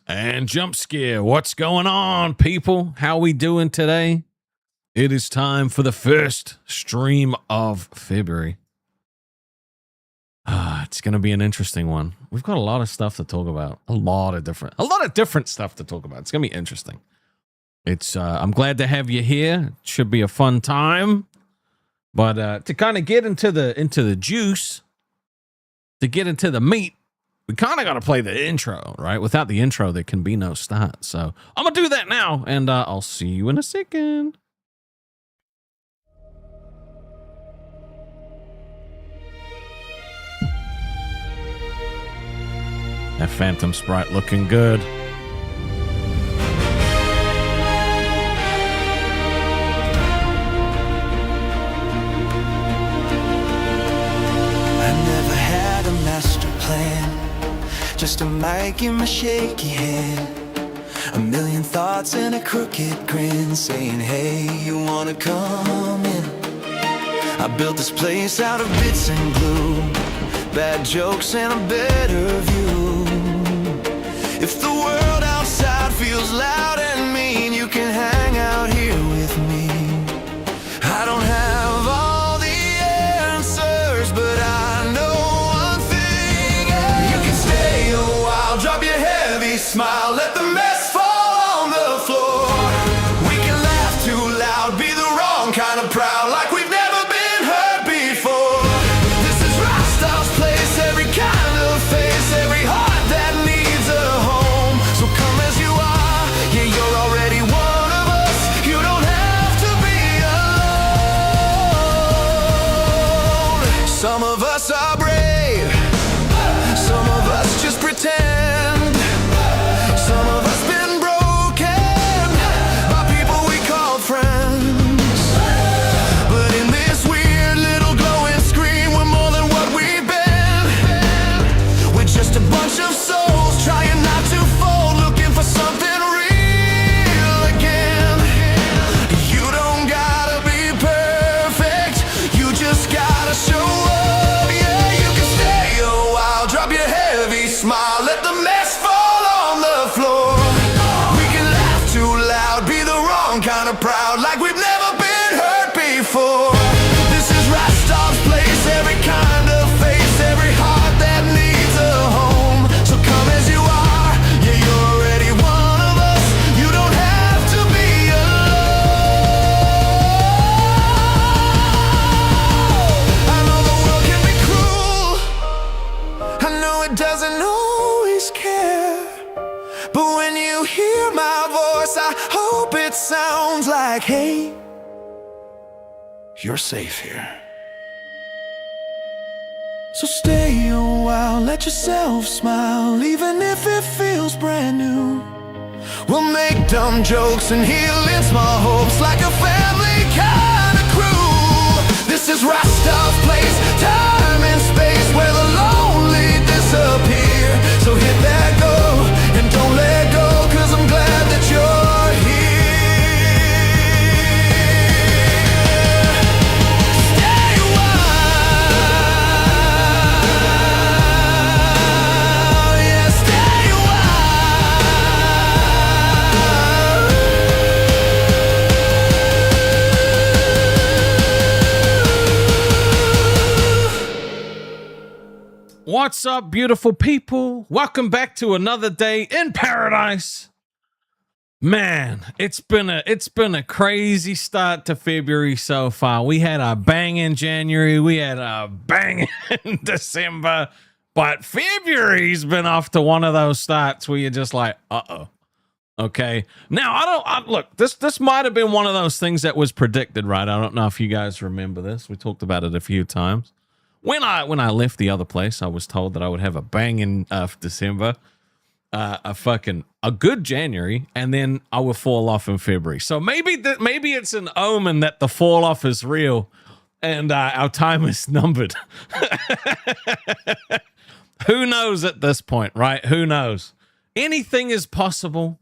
And jump scare. What's going on, people? How we doing today? It is time for the first stream of February. It's going to be an interesting one. We've got a lot of stuff to talk about. A lot of different stuff to talk about. It's going to be interesting. I'm glad to have you here. It should be a fun time. But to kind of get into the juice, to get into the meat, we kind of got to play the intro, right? Without the intro, there can be no start. So I'm going to do that now, and I'll see you in a second. That Phantom Sprite looking good. I never had a master plan, just a mic in my shaky hand, a million thoughts and a crooked grin, saying, hey, you wanna come in? I built this place out of bits and glue, bad jokes and a better view. If the world outside feels loud and mean, you can hang out here with me. I don't have all the answers, but I know one thing, yeah. You can stay a while, drop your heavy smile, let the mess fall on the floor. We can laugh too loud, be the wrong kind of proud, like we've never been hurt before. This is Rastov's place, every kind of face, every heart that needs a home. So come as you are, yeah, you're already one of us. You don't have to be alone. Some of us are brave, some of us just pretend, some of us been broken by people we call friends. But in this weird little glowing screen, we're more than what we've been. We're just a bunch of souls trying not to fold, looking for something real again. You don't gotta be perfect, you just gotta show up. Yeah, you can stay a while, drop your heavy smile, let the mess fall on the floor. We can laugh too loud, be the wrong kind of proud, like we've never been hurt before. This is Rastov's place, every kind of face, every heart that needs a home. So come as you are, yeah, you're already one of us. You don't have to be alone. I know the world can be cruel, I know it doesn't always care, but when you hear my voice, I hope it sounds like, hey, you're safe here. So stay a while, let yourself smile, even if it feels brand new. We'll make dumb jokes and heal in small hopes, like a family kind of crew. This is Rastov's place, time and space, where the lonely disappear. So hit that go and don't let go, 'cause I'm glad that you're here. Stay a while, yeah, stay a while. What's up, beautiful people? Welcome back to another day in paradise. Man, it's been a crazy start to February so far. We had a bang in January, we had a bang in December, but February's been off to one of those starts where you're just like, uh-oh. Okay. Now, look, this might have been one of those things that was predicted, right? I don't know if you guys remember this. We talked about it a few times. When I left the other place, I was told that I would have a bang in December, a good January, and then I would fall off in February. So maybe it's an omen that the fall off is real, and our time is numbered. Who knows at this point, right? Who knows? Anything is possible.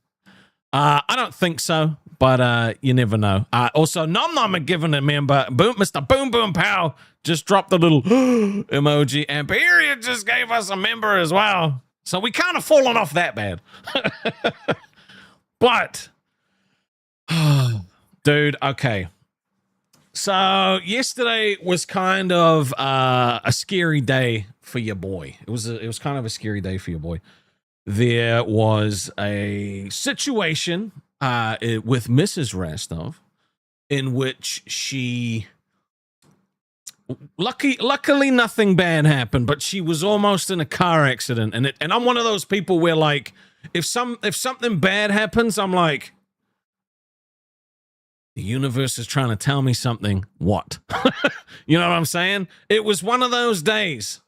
I don't think so, but you never know. Also, Nom Nom had given a member, Mr. Boom Boom Pow just dropped the little emoji, and Period just gave us a member as well. So we kind of fallen off that bad. But, dude, okay. So yesterday was kind of a scary day for your boy. It was kind of a scary day for your boy. There was a situation with Mrs. Rastov in which she luckily nothing bad happened, but she was almost in a car accident, and I'm one of those people where, like, if something bad happens, I'm like, the universe is trying to tell me something. What? You know what I'm saying? It was one of those days,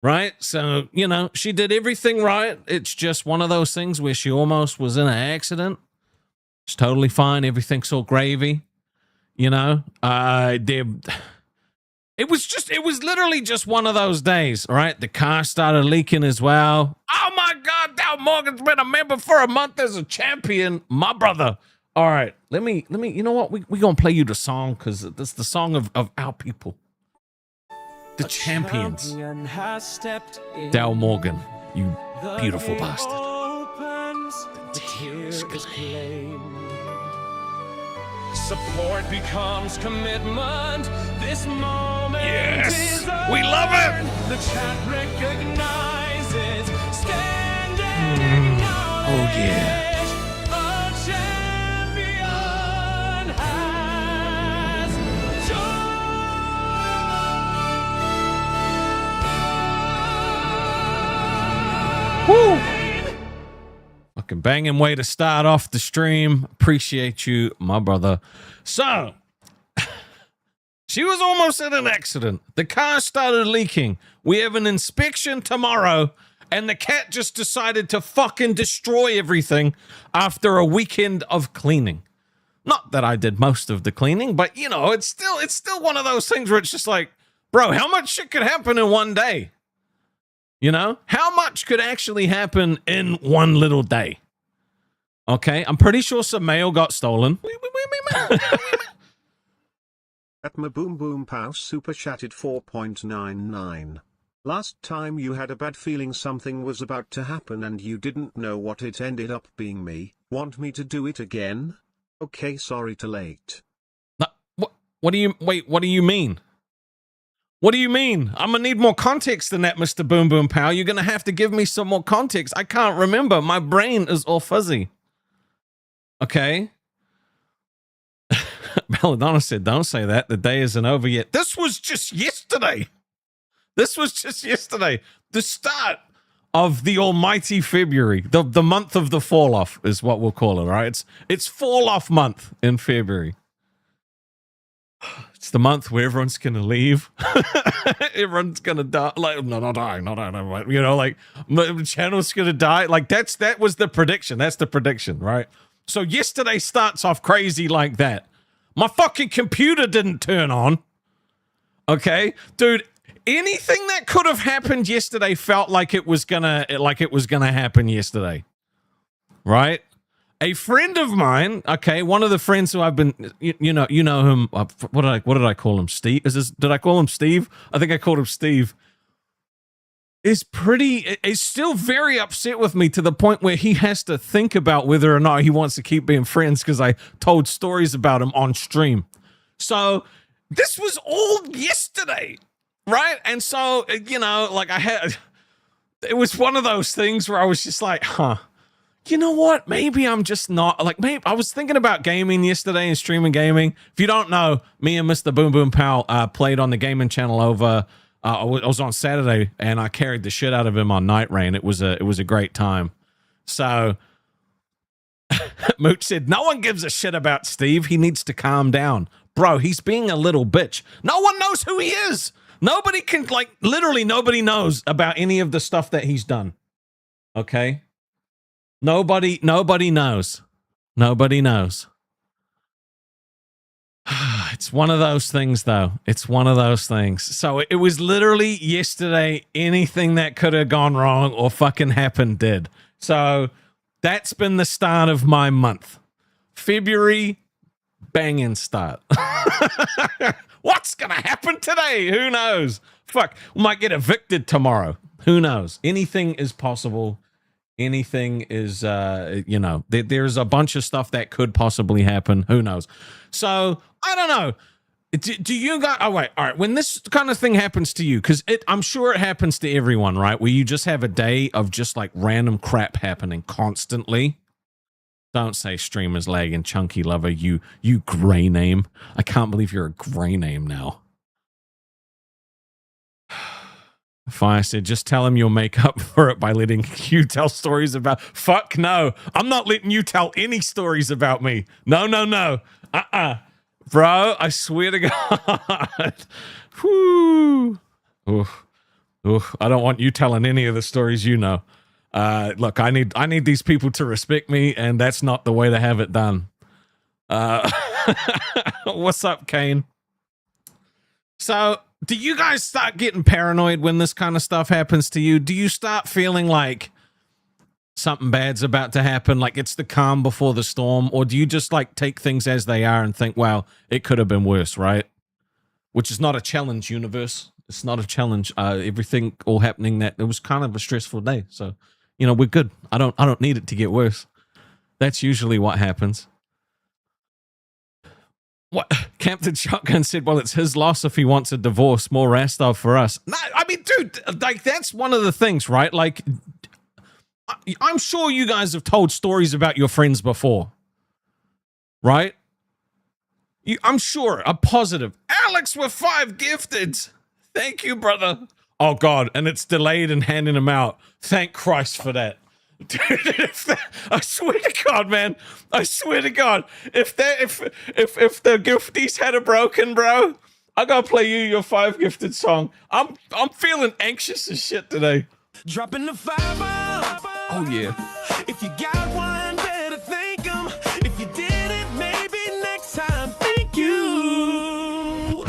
right? So, you know, she did everything right. It's just one of those things where she almost was in an accident. It's totally fine. Everything's all gravy. You know, it was literally just one of those days, right? The car started leaking as well. Oh my God, Dal Morgan's been a member for a month as a champion, my brother. All right, let me, you know what? We gonna play you the song because it's the song of our people. The champions. Dal Morgan, you beautiful bastard. The tears claim. Support becomes commitment. This moment Yes, is we love it. the chat recognizes standing. Oh yeah. A champion has joined. Woo! Fucking banging way to start off the stream. Appreciate you, my brother. So, she was almost in an accident. The car started leaking. We have an inspection tomorrow, and the cat just decided to fucking destroy everything after a weekend of cleaning. Not that I did most of the cleaning, but, you know, it's still one of those things where it's just like, bro, how much shit could happen in one day? You know, how much could actually happen in one little day? Okay, I'm pretty sure some mail got stolen. At my boom boom pow super chatted 4.99. Last time you had a bad feeling something was about to happen and you didn't know what it ended up being me. Want me to do it again? Okay, sorry to late. What do you mean? What do you mean? I'm going to need more context than that, Mr. Boom Boom Pow. You're going to have to give me some more context. I can't remember. My brain is all fuzzy. Okay? Belladonna said, don't say that. The day isn't over yet. This was just yesterday. The start of the almighty February. The month of the fall-off is what we'll call it, right? It's fall-off month in February. It's the month where everyone's going to leave. Everyone's going to die. Like, no, not dying. You know, like, the channel's going to die. Like, that was the prediction. That's the prediction, right? So yesterday starts off crazy like that. My fucking computer didn't turn on. Okay? Dude, anything that could have happened yesterday felt like it was gonna happen yesterday. Right? A friend of mine, okay, one of the friends who I've been, you know him. What did I call him? Steve? Did I call him Steve? I think I called him Steve. Is still very upset with me to the point where he has to think about whether or not he wants to keep being friends because I told stories about him on stream. So this was all yesterday, right? And so, you know, like it was one of those things where I was just like, you know what? Maybe I'm just not like, maybe I was thinking about gaming yesterday and streaming gaming. If you don't know, me and Mr. Boom Boom Pow played on the gaming channel over. I was on Saturday and I carried the shit out of him on Night Rain. It was a great time. So Mooch said, no one gives a shit about Steve. He needs to calm down. Bro, he's being a little bitch. No one knows who he is. Nobody can, like, literally nobody knows about any of the stuff that he's done. Okay? Nobody knows. Nobody knows. It's one of those things, though. It's one of those things. So it was literally yesterday. Anything that could have gone wrong or fucking happened did. So that's been the start of my month. February, banging start. What's going to happen today? Who knows? Fuck, we might get evicted tomorrow. Who knows? Anything is possible. Anything is, you know, there's a bunch of stuff that could possibly happen. Who knows? So, I don't know. Do you guys, oh wait, all right, when this kind of thing happens to you, because I'm sure it happens to everyone, right? Where you just have a day of just like random crap happening constantly. Don't say streamers lagging, Chunky Lover, you gray name. I can't believe you're a gray name now. Fire said, just tell him you'll make up for it by letting you tell stories about, fuck no, I'm not letting you tell any stories about me. No. Bro, I swear to God. Whew. Oof. I don't want you telling any of the stories you know. Look, I need these people to respect me, and that's not the way to have it done. What's up, Kane? So, do you guys start getting paranoid when this kind of stuff happens to you? Do you start feeling like something bad's about to happen, like it's the calm before the storm? Or do you just like take things as they are and think, well, it could have been worse, right? Which is not a challenge, universe. It's not a challenge. Everything all happening, that it was kind of a stressful day. So, you know, we're good. I don't need it to get worse. That's usually what happens. What? Captain Shotgun said, well, it's his loss if he wants a divorce. More Rastov for us. No, I mean, dude, like, that's one of the things, right? Like, I'm sure you guys have told stories about your friends before, right? I'm sure, a positive. Alex with 5 gifted. Thank you, brother. Oh, God, and it's delayed in handing them out. Thank Christ for that. Dude, I swear to God, man. I swear to God. If the gifties had a broken, bro, I gotta play you your 5 gifted song. I'm feeling anxious as shit today. Dropping the fiber. Oh yeah. If you got one, better thank him. If you didn't, maybe next time. Thank you.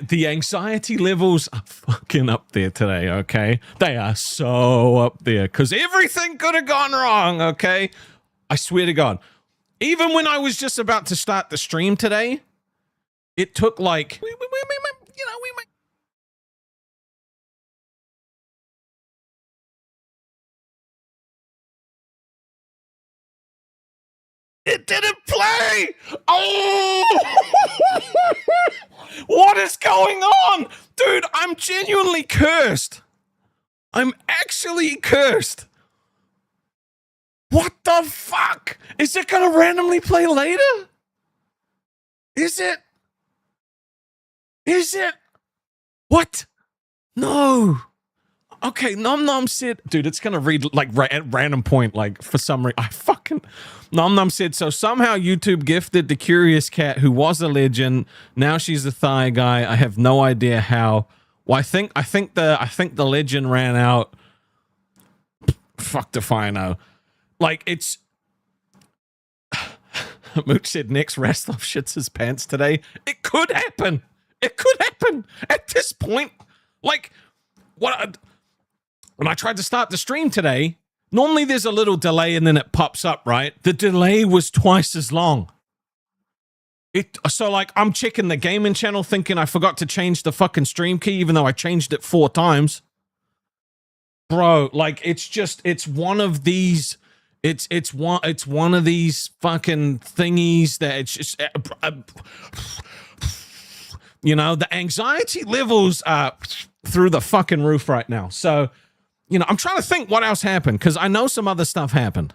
The anxiety levels are fucking up there today, okay? They are so up there because everything could have gone wrong, okay? I swear to God. Even when I was just about to start the stream today, it took like, you know, we might. It didn't play! Oh! What is going on? Dude, I'm genuinely cursed. I'm actually cursed. What the fuck? Is it gonna randomly play later? Is it? What? No. Okay, Nom Nom said, dude, it's gonna read like at random point, like for some reason. Nom Nom said, so somehow YouTube gifted the Curious Cat, who was a legend. Now she's a thigh guy. I have no idea how. Well, I think the legend ran out. Fuck if I know. Like it's. Mooch said next Rastov shits his pants today. It could happen. It could happen at this point. Like what? When I tried to start the stream today, normally there's a little delay and then it pops up, right? The delay was twice as long. So like I'm checking the gaming channel thinking I forgot to change the fucking stream key even though I changed it 4 times. Bro, like it's one of these it's one of these fucking thingies that it's just you know, the anxiety levels are through the fucking roof right now. So you know, I'm trying to think what else happened because I know some other stuff happened.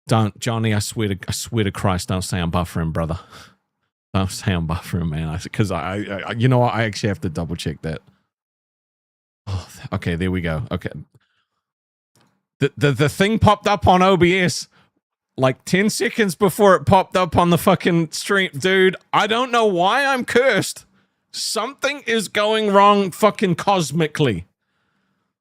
Don't, Johnny, I swear to Christ, don't say I'm buffering, brother. Don't say I'm buffering, man. Because I you know what? I actually have to double check that. Oh, okay, there we go. Okay. The thing popped up on OBS like 10 seconds before it popped up on the fucking stream. Dude, I don't know why I'm cursed. Something is going wrong fucking cosmically.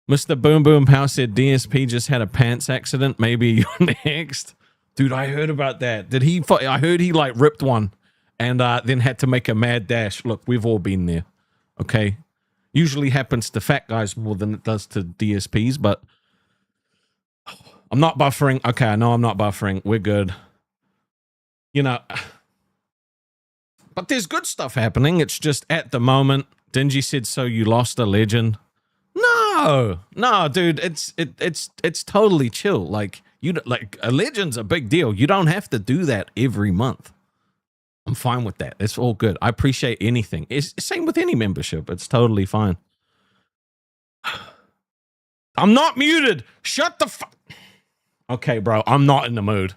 Mr. Boom Boom Pow said DSP just had a pants accident. Maybe you're next. Dude, I heard about that. I heard he like ripped one and then had to make a mad dash. Look, we've all been there. Okay. Usually happens to fat guys more than it does to DSPs, but I'm not buffering. Okay, I know I'm not buffering. We're good. You know, But there's good stuff happening. It's just at the moment, Dingy said, so you lost a legend. No, dude, it's totally chill. Like a legend's a big deal. You don't have to do that every month. I'm fine with that. It's all good. I appreciate anything. It's same with any membership. It's totally fine. I'm not muted. Shut the fuck. Okay, bro. I'm not in the mood.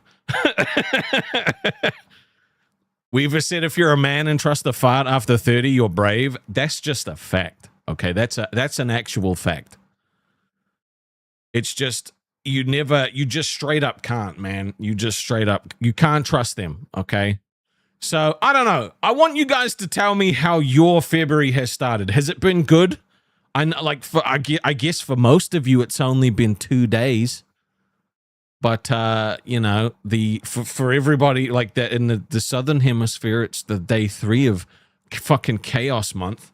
Weaver said, if you're a man and trust a fart after 30, you're brave. That's just a fact. Okay, that's an actual fact. It's just you just straight up can't, man. You can't trust them. Okay. So I don't know. I want you guys to tell me how your February has started. Has it been good? I guess for most of you, it's only been 2 days. But for everybody like that in the southern hemisphere, it's the day 3 of fucking chaos month.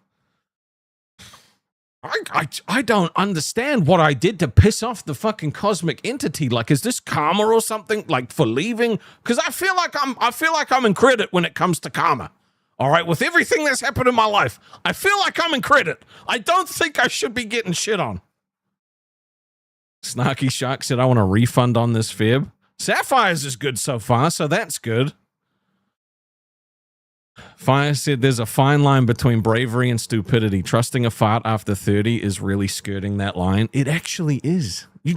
I don't understand what I did to piss off the fucking cosmic entity. Like, is this karma or something? Like for leaving? Because I feel like I'm in credit when it comes to karma. All right, with everything that's happened in my life, I feel like I'm in credit. I don't think I should be getting shit on. Snarky Shark said, I want a refund on this Feb. Sapphire's is good so far, so that's good. Fire said, there's a fine line between bravery and stupidity. Trusting a fart after 30 is really skirting that line. It actually is. You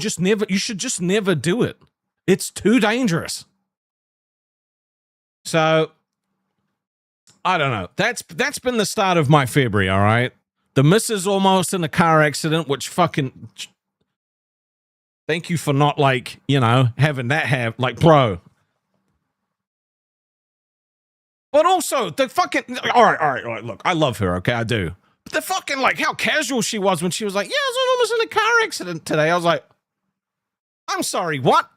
should just never do it. It's too dangerous. So, I don't know. That's been the start of my February, all right? The missus almost in a car accident, which fucking... Thank you for not, having that have... bro... But also, the fucking... All right, look, I love her, okay? I do. But the fucking, how casual she was when she was like, yeah, I was almost in a car accident today. I was like, I'm sorry, what?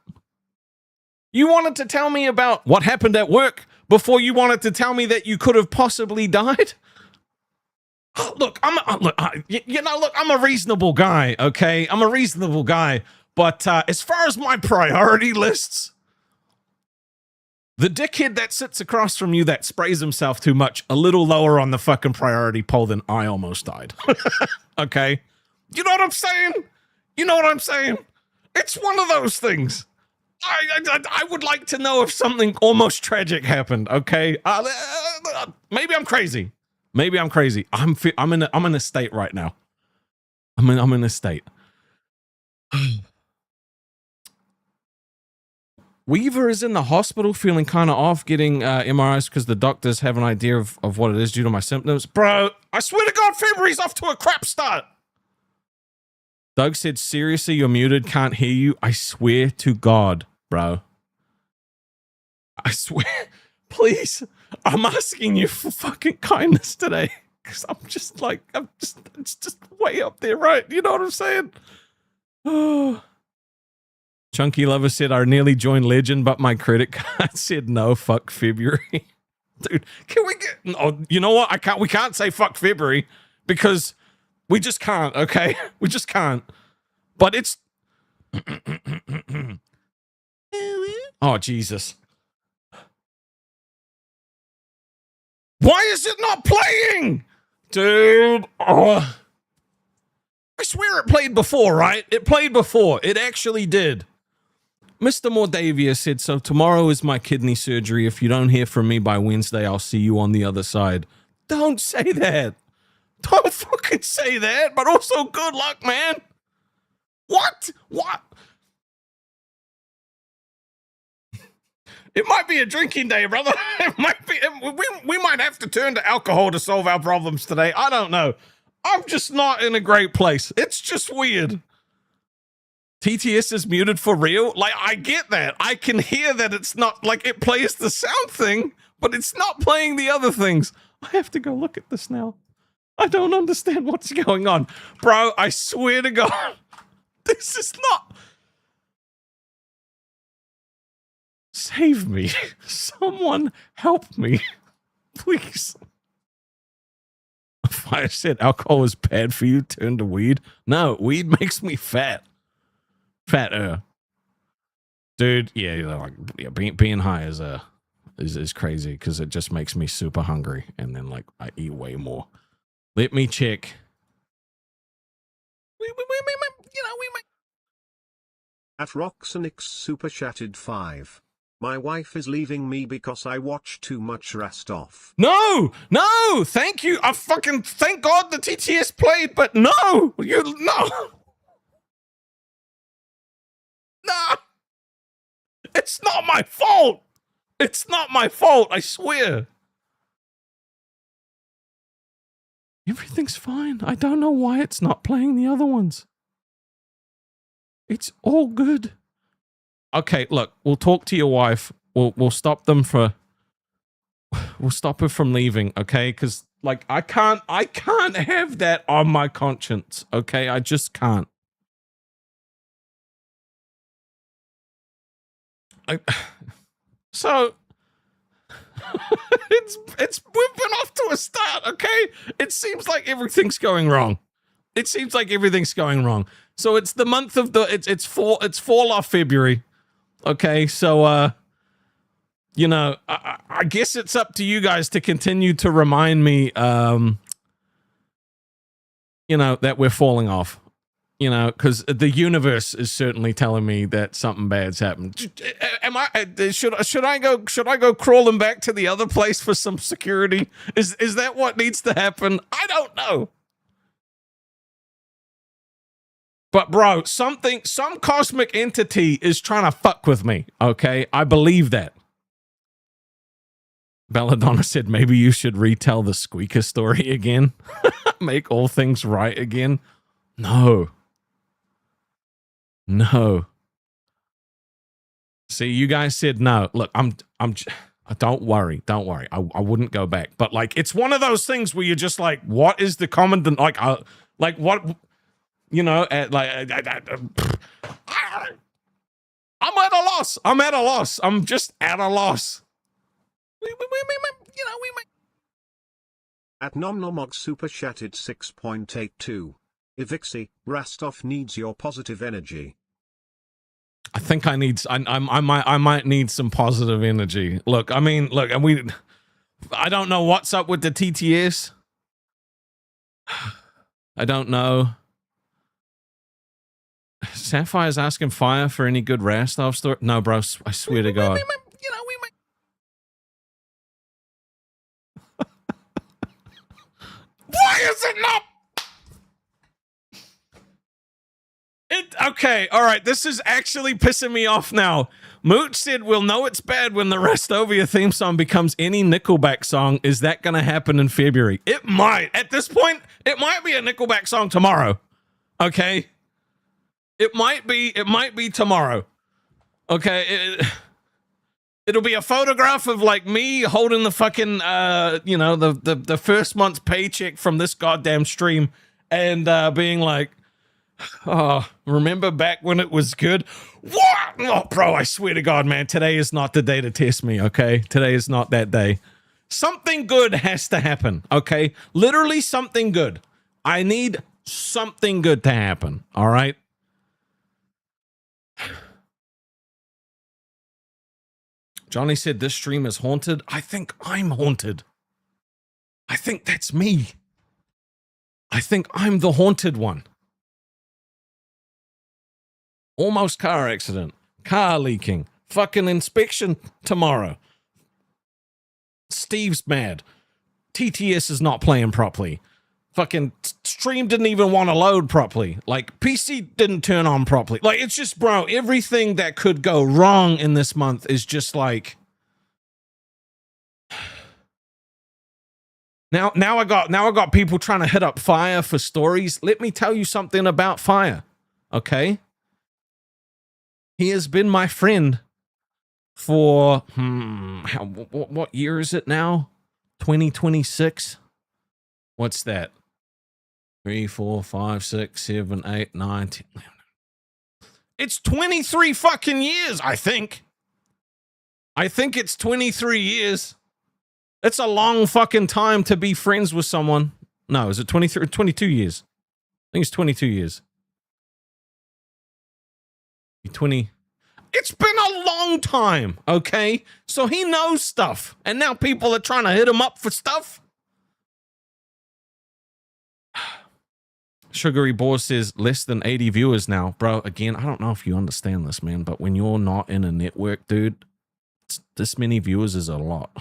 You wanted to tell me about what happened at work before you wanted to tell me that you could have possibly died? Look, I'm a reasonable guy, okay? I'm a reasonable guy. But as far as my priority lists... The dickhead that sits across from you that sprays himself too much, a little lower on the fucking priority poll than I almost died. Okay? You know what I'm saying? It's one of those things. I would like to know if something almost tragic happened, okay? Maybe I'm crazy. I'm in a state right now. I'm in a state. Weaver is in the hospital feeling kind of off getting MRIs because the doctors have an idea of what it is due to my symptoms. Bro, I swear to God, February's off to a crap start. Doug said, seriously, you're muted, can't hear you. I swear to God, bro. I swear, please, I'm asking you for fucking kindness today. Because it's just way up there, right? You know what I'm saying? Oh. Chunky Lover said, I nearly joined Legend, but my credit card said no, fuck February. Dude, can we get... Oh, you know what? We can't say fuck February because we just can't, okay? We just can't. But it's... Oh, Jesus. Why is it not playing? Dude. Oh. I swear it played before, right? It played before. It actually did. Mr. Mordavia said, so tomorrow is my kidney surgery. If you don't hear from me by Wednesday, I'll see you on the other side. Don't say that. Don't fucking say that. But also, good luck, man. What? It might be a drinking day, brother. It might be. We might have to turn to alcohol to solve our problems today. I don't know. I'm just not in a great place. It's just weird. TTS is muted for real? I get that. I can hear that it's not, it plays the sound thing, but it's not playing the other things. I have to go look at this now. I don't understand what's going on. Bro, I swear to God, this is not... Save me. Someone help me. Please. Fire said alcohol is bad for you, turn to weed. No, weed makes me fat. Fatter. Dude, yeah, being high is is crazy because it just makes me super hungry, and then like I eat way more. Let me check. We might. At Roxanix super chatted 5. My wife is leaving me because I watch too much Rastov. No, thank you. I fucking thank God the TTS played, but no. It's not my fault. It's not my fault, I swear. Everything's fine. I don't know why it's not playing the other ones. It's all good. Okay, look, we'll talk to your wife. We'll stop them for. We'll stop her from leaving, okay? Because like I can't have that on my conscience, okay? I just can't. So we've been off to a start, okay? It seems like everything's going wrong. So it's the month of the it's fall off February. Okay, so you know, I guess it's up to you guys to continue to remind me you know, that we're falling off. You know, because the universe is certainly telling me that something bad's happened. Should I go crawling back to the other place for some security? Is that what needs to happen? I don't know. But bro, some cosmic entity is trying to fuck with me. Okay, I believe that. Belladonna said maybe you should retell the squeaker story again. Make all things right again. No. See, you guys said no. Look, don't worry. I wouldn't go back. But like, it's one of those things where you're just like, what is the common, like what, you know, I'm at a loss. I'm just at a loss. We might. At Nomnomog super chatted 6.82. Ivixi, Rastov needs your positive energy. I think I might need some positive energy. Look, I don't know what's up with the TTS. I don't know. Sapphire's asking Fire for any good Rastov story. No, bro, I swear to God. We might. Why is it not? Okay, all right, this is actually pissing me off now. Mooch said, we'll know it's bad when the Rastovia theme song becomes any Nickelback song. Is that going to happen in February? It might. At this point, it might be a Nickelback song tomorrow. Okay? It might be tomorrow. Okay? It'll be a photograph of, like, me holding the fucking, you know, the first month's paycheck from this goddamn stream and being like, oh, remember back when it was good? What? Oh, bro, I swear to God, man, today is not the day to test me, okay? Today is not that day. Something good has to happen, okay? Literally something good. I need something good to happen, all right? Johnny said this stream is haunted. I think I'm haunted. I think that's me. I think I'm the haunted one. Almost car accident, car leaking, fucking inspection tomorrow. Steve's mad. TTS is not playing properly. Fucking stream didn't even want to load properly. Like, PC didn't turn on properly. Like, it's just, bro, everything that could go wrong in this month is just like... Now I got people trying to hit up Fire for stories. Let me tell you something about Fire, okay? He has been my friend for, what year is it now? 2026? What's that? 3, 4, 5, 6, 7, 8, 9, 10. It's 23 fucking years, I think. I think it's 23 years. It's a long fucking time to be friends with someone. No, is it 23, 22 years? I think it's 22 years. 20. It's been a long time, okay? So he knows stuff. And now people are trying to hit him up for stuff. Sugary Boar says less than 80 viewers now. Bro, again, I don't know if you understand this, man, but when you're not in a network, dude, this many viewers is a lot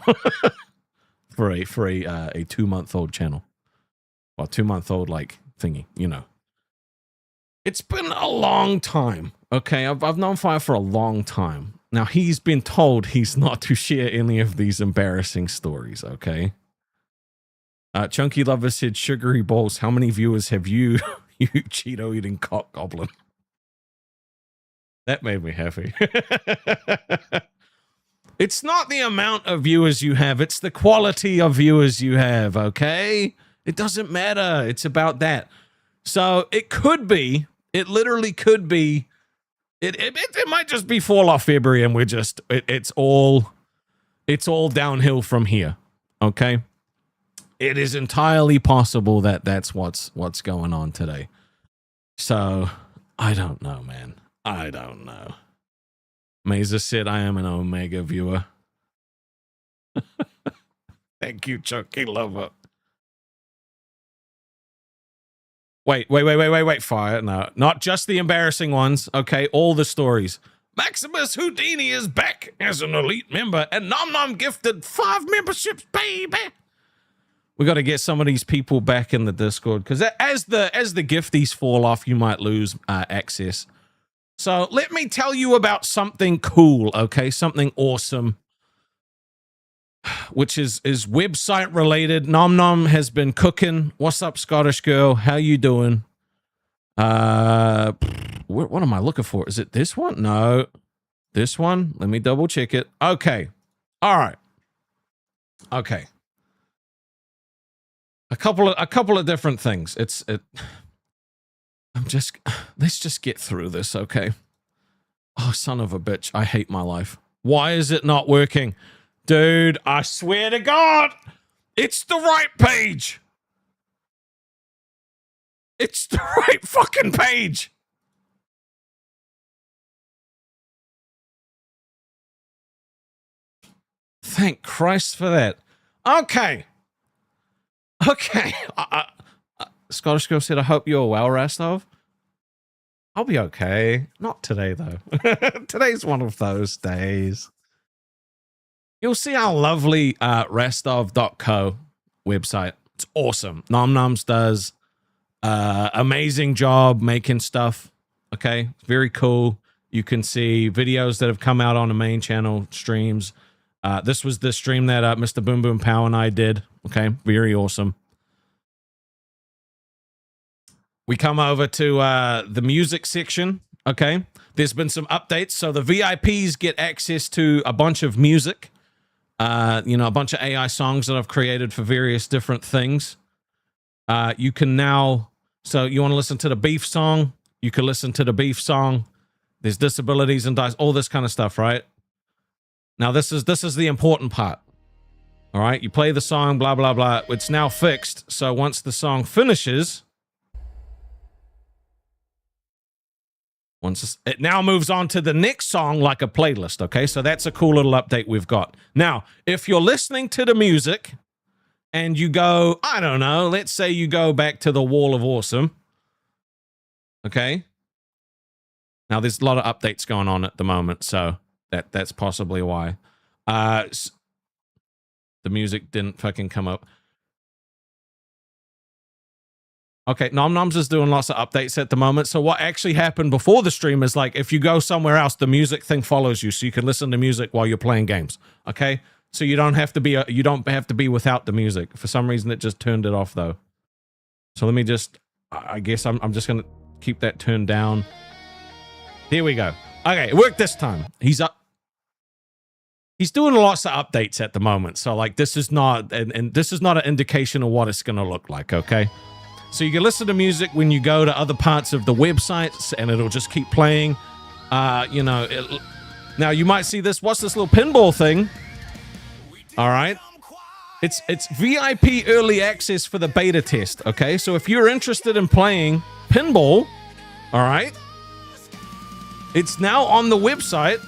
for a 2-month-old channel. Or 2-month-old, like, thingy, you know. It's been a long time, okay? I've known Fire for a long time. Now, he's been told he's not to share any of these embarrassing stories, okay? Chunky Lover said, Sugary Balls, how many viewers have you, you Cheeto-eating cock goblin? That made me happy. It's not the amount of viewers you have, it's the quality of viewers you have, okay? It doesn't matter. It's about that. So it could be, it literally could be, it might just be fall off February and we're just, it's all downhill from here, okay? It is entirely possible that that's what's going on today. So, I don't know, man. I don't know. Mesa said, I am an Omega viewer. Thank you, Chunky Lover. Wait, Fire. No, not just the embarrassing ones. Okay, all the stories. Maximus Houdini is back as an elite member, and Nom Nom gifted 5 memberships, baby. We got to get some of these people back in the Discord, because as the gifties fall off, you might lose access. So let me tell you about something cool, okay? Something awesome, which is website related. Nom Nom has been cooking. What's up, Scottish girl? How you doing? What am I looking for? Is it this one? No, this one. Let me double check it. Okay. All right. Okay. A couple of different things. Let's just get through this, okay? Oh, son of a bitch. I hate my life. Why is it not working? Dude, I swear to God, it's the right page. It's the right fucking page. Thank Christ for that. Okay. Okay. Scottish girl said, I hope you're well, Rastov. I'll be okay. Not today, though. Today's one of those days. You'll see our lovely Rastov.co website. It's awesome. Nom Noms does amazing job making stuff. Okay? Very cool. You can see videos that have come out on the main channel, streams. This was the stream that Mr. Boom Boom Pow and I did. Okay? Very awesome. We come over to the music section, okay? There's been some updates. So the VIPs get access to a bunch of music, you know, a bunch of AI songs that I've created for various different things. You can now, so you want to listen to the beef song, you can listen to the beef song. There's disabilities and dice, all this kind of stuff, right? Now, this is the important part. All right, you play the song, blah, blah, blah. It's now fixed. So once the song finishes, it now moves on to the next song like a playlist, okay? So that's a cool little update we've got. Now, if you're listening to the music and you go, I don't know, let's say you go back to the Wall of Awesome, okay? Now, there's a lot of updates going on at the moment, so that's possibly why. The music didn't fucking come up. Okay, Nom Noms is doing lots of updates at the moment. So what actually happened before the stream is like, if you go somewhere else, the music thing follows you, so you can listen to music while you're playing games. Okay, so you don't have to be without the music. For some reason, it just turned it off though. So let me just, I guess I'm just gonna keep that turned down. There we go. Okay, it worked this time. He's up. He's doing lots of updates at the moment. So like, this is not, and this is not an indication of what it's gonna look like. Okay. So you can listen to music when you go to other parts of the websites, and it'll just keep playing. You know, now you might see this. What's this little pinball thing? All right. It's VIP early access for the beta test. Okay. So if you're interested in playing pinball, all right, it's now on the website.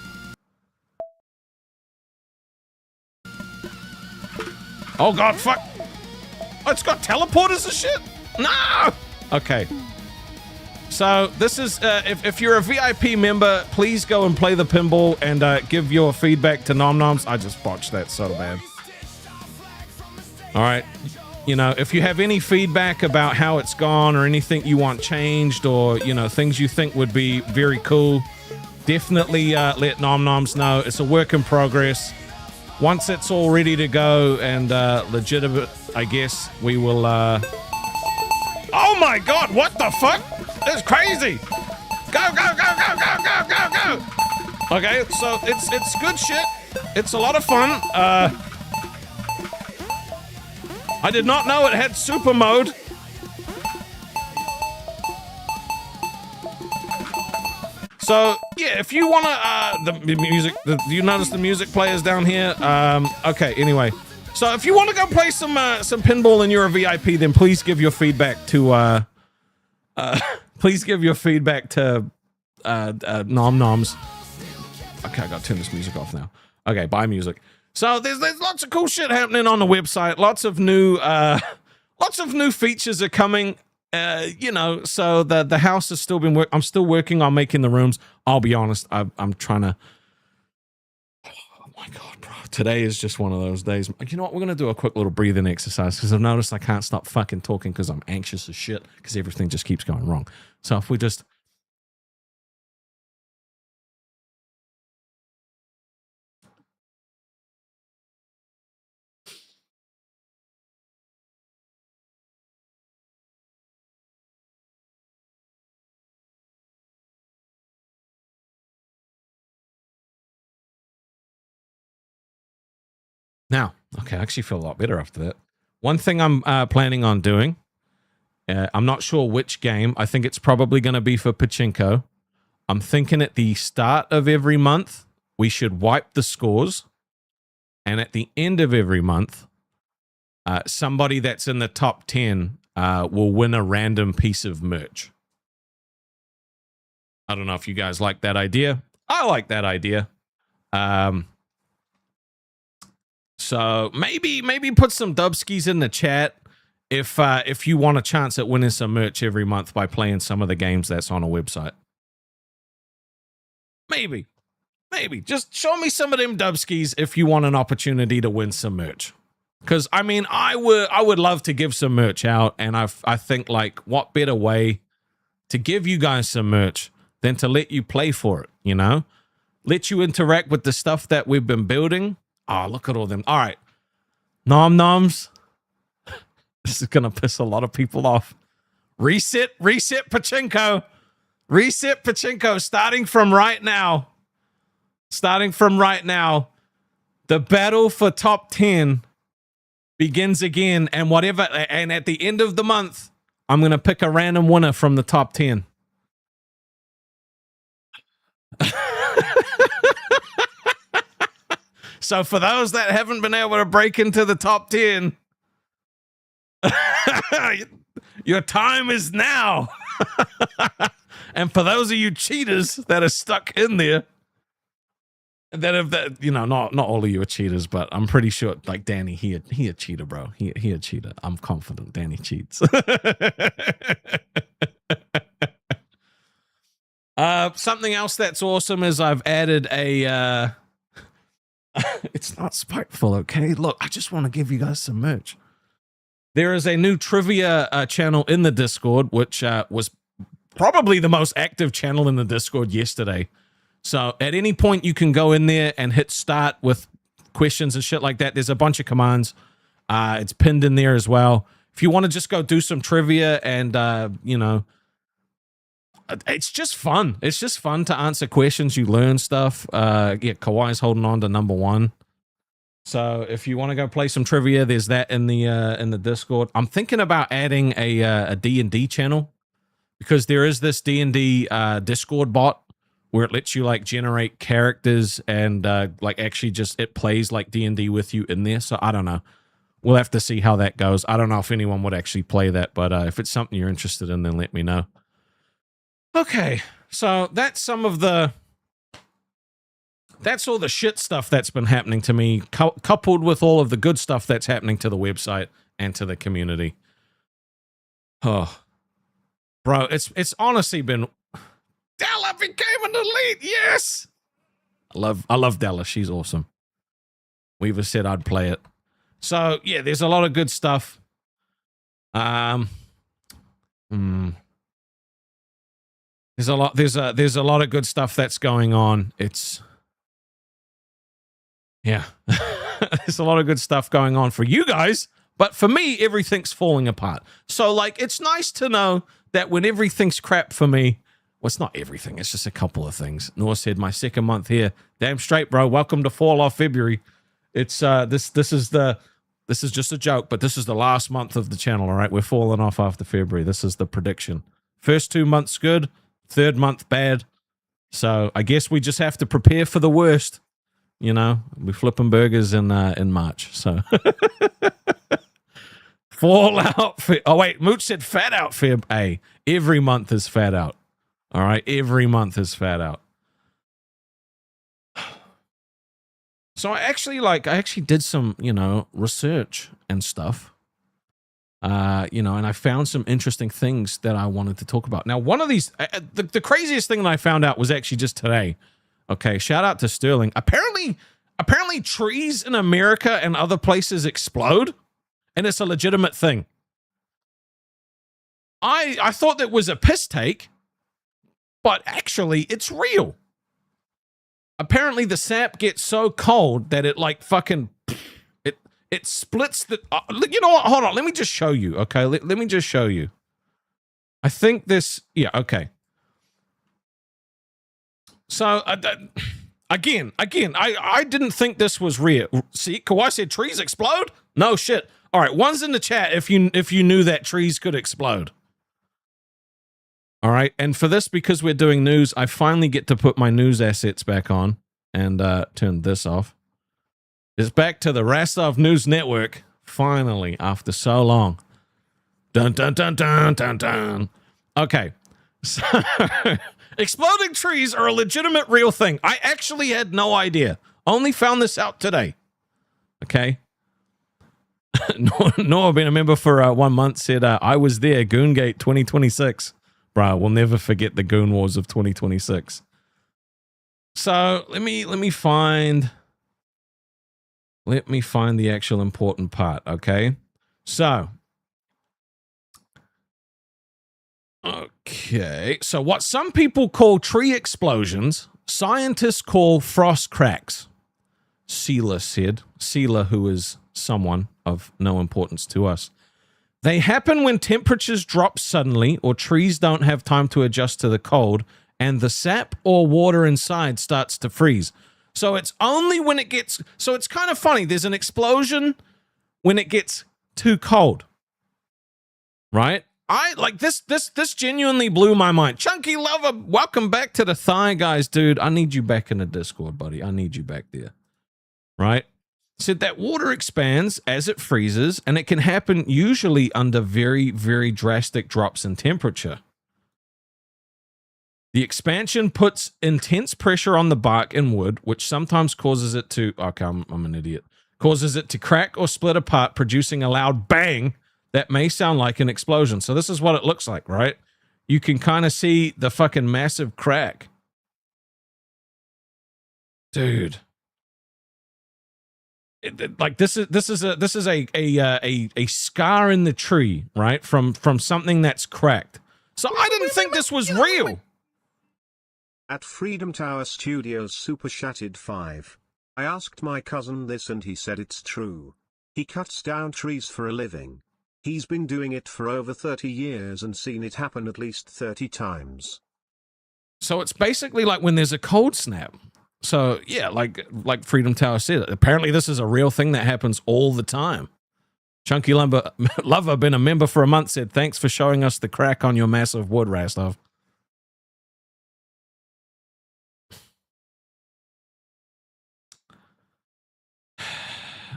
Oh God, fuck. Oh, it's got teleporters and shit? No! Okay. So this is, if you're a VIP member, please go and play the pinball and give your feedback to Nom Noms. I just botched that so bad. All right. You know, if you have any feedback about how it's gone or anything you want changed or, you know, things you think would be very cool, definitely let Nom Noms know. It's a work in progress. Once it's all ready to go and legitimate, I guess, we will... Oh my God, what the fuck? That's crazy. Go, go, go, go, go, go, go, go. Okay, so it's good shit. It's a lot of fun. I did not know it had super mode. So yeah, if you wanna the music, do you notice the music players down here? Okay, anyway. So if you want to go play some pinball and you're a VIP, then please give your feedback to please give your feedback to Nom Noms. Okay, I gotta turn this music off now. Okay, bye music. So there's lots of cool shit happening on the website. Lots of new features are coming. You know, so the house has still been I'm still working on making the rooms. I'll be honest, I'm trying to. Oh my God, bro! Today is just one of those days. You know what? We're gonna do a quick little breathing exercise because I've noticed I can't stop fucking talking because I'm anxious as shit because everything just keeps going wrong. So if we just. Now, okay, I actually feel a lot better after that. One thing I'm planning on doing, I'm not sure which game. I think it's probably going to be for Pachinko. I'm thinking at the start of every month, we should wipe the scores. And at the end of every month, somebody that's in the top 10 will win a random piece of merch. I don't know if you guys like that idea. I like that idea. So maybe put some dubskis in the chat if you want a chance at winning some merch every month by playing some of the games that's on a website. Maybe just show me some of them dubskis if you want an opportunity to win some merch. Because I mean, I would love to give some merch out, and I think like what better way to give you guys some merch than to let you play for it, you know? Let you interact with the stuff that we've been building. Oh, look at all them. All right. Nom Noms. This is going to piss a lot of people off. Reset Pachinko. Reset Pachinko starting from right now. The battle for top 10 begins again, and at the end of the month, I'm going to pick a random winner from the top 10. So for those that haven't been able to break into the top 10, your time is now. And for those of you cheaters that are stuck in there, not all of you are cheaters, but I'm pretty sure, like Danny, he a cheater, bro. He a cheater. I'm confident Danny cheats. Something else that's awesome is I've added a. It's not spiteful, okay? Look, I just want to give you guys some merch. There is a new trivia channel in the Discord, which was probably the most active channel in the Discord yesterday. So at any point, you can go in there and hit start with questions and shit like that. There's a bunch of commands. It's pinned in there as well. If you want to just go do some trivia and, it's just fun. It's just fun to answer questions. You learn stuff. Kawhi's holding on to number 1. So if you want to go play some trivia, there's that in the Discord. I'm thinking about adding a D&D channel because there is this D&D Discord bot where it lets you like generate characters and like actually just it plays like D&D with you in there. So I don't know. We'll have to see how that goes. I don't know if anyone would actually play that, but if it's something you're interested in, then let me know. Okay, so that's some of the that's all the shit stuff that's been happening to me, coupled with all of the good stuff that's happening to the website and to the community. Oh, bro, it's honestly been. Della became an elite. Yes, I love Della. She's awesome. Weaver said I'd play it. So yeah, there's a lot of good stuff. There's a lot of good stuff that's going on. It's yeah. There's a lot of good stuff going on for you guys, but for me, everything's falling apart. So like, it's nice to know that when everything's crap for me, well, it's not everything, it's just a couple of things. Noah said, my second month here. Damn straight, bro. Welcome to Fall Off February. It's this is just a joke, but this is the last month of the channel, all right? We're falling off after February. This is the prediction. First 2 months good, third month bad. So I guess we just have to prepare for the worst. You know, we're flipping burgers in March. So Fallout. Oh wait, Mooch said fat out Feb. Hey, every month is fat out. All right, every month is fat out. So I actually did some, research and stuff. And I found some interesting things that I wanted to talk about. Now, one of these, the craziest thing that I found out was actually just today. Okay, shout out to Sterling. Apparently trees in America and other places explode, and it's a legitimate thing. I thought that was a piss take, but actually it's real. Apparently the sap gets so cold that it like fucking it splits the you know what, hold on, let me just show you. Okay, let me just show you. I think this, yeah, okay. So again, I didn't think this was real. See, Kawhi said trees explode? No shit. All right, one's in the chat if you knew that trees could explode. All right, and for this, because we're doing news, I finally get to put my news assets back on and turn this off. It's back to the Rastov News Network, finally, after so long. Dun, dun, dun, dun, dun, dun. Okay, so exploding trees are a legitimate real thing. I actually had no idea. Only found this out today. Okay. Noah, been a member for 1 month, said, I was there, Goongate 2026. Bro, we'll never forget the Goon Wars of 2026. So let me find the actual important part, okay? So what some people call tree explosions, scientists call frost cracks. Seela said. Seela, who is someone of no importance to us. They happen when temperatures drop suddenly or trees don't have time to adjust to the cold and the sap or water inside starts to freeze. So it's only when it gets... So it's kind of funny. There's an explosion when it gets too cold. Right? I like this genuinely blew my mind. Chunky Lover, welcome back to the Thigh Guys, dude. I need you back in the Discord, buddy. I need you back there. Right? Said that water expands as it freezes, and it can happen usually under very, very drastic drops in temperature. The expansion puts intense pressure on the bark and wood, which sometimes causes it to... Okay, I'm an idiot. Causes it to crack or split apart, producing a loud bang that may sound like an explosion. So this is what it looks like, right? You can kind of see the fucking massive crack. Dude. Like this is a scar in the tree, right? From something that's cracked. So I didn't think this was real. At Freedom Tower Studios Super Shattered 5, I asked my cousin this and he said it's true. He cuts down trees for a living. He's been doing it for over 30 years and seen it happen at least 30 times. So it's basically like when there's a cold snap. So yeah, like Freedom Tower said, apparently this is a real thing that happens all the time. Chunky Lover, been a member for a month, said, thanks for showing us the crack on your massive wood, Rastov.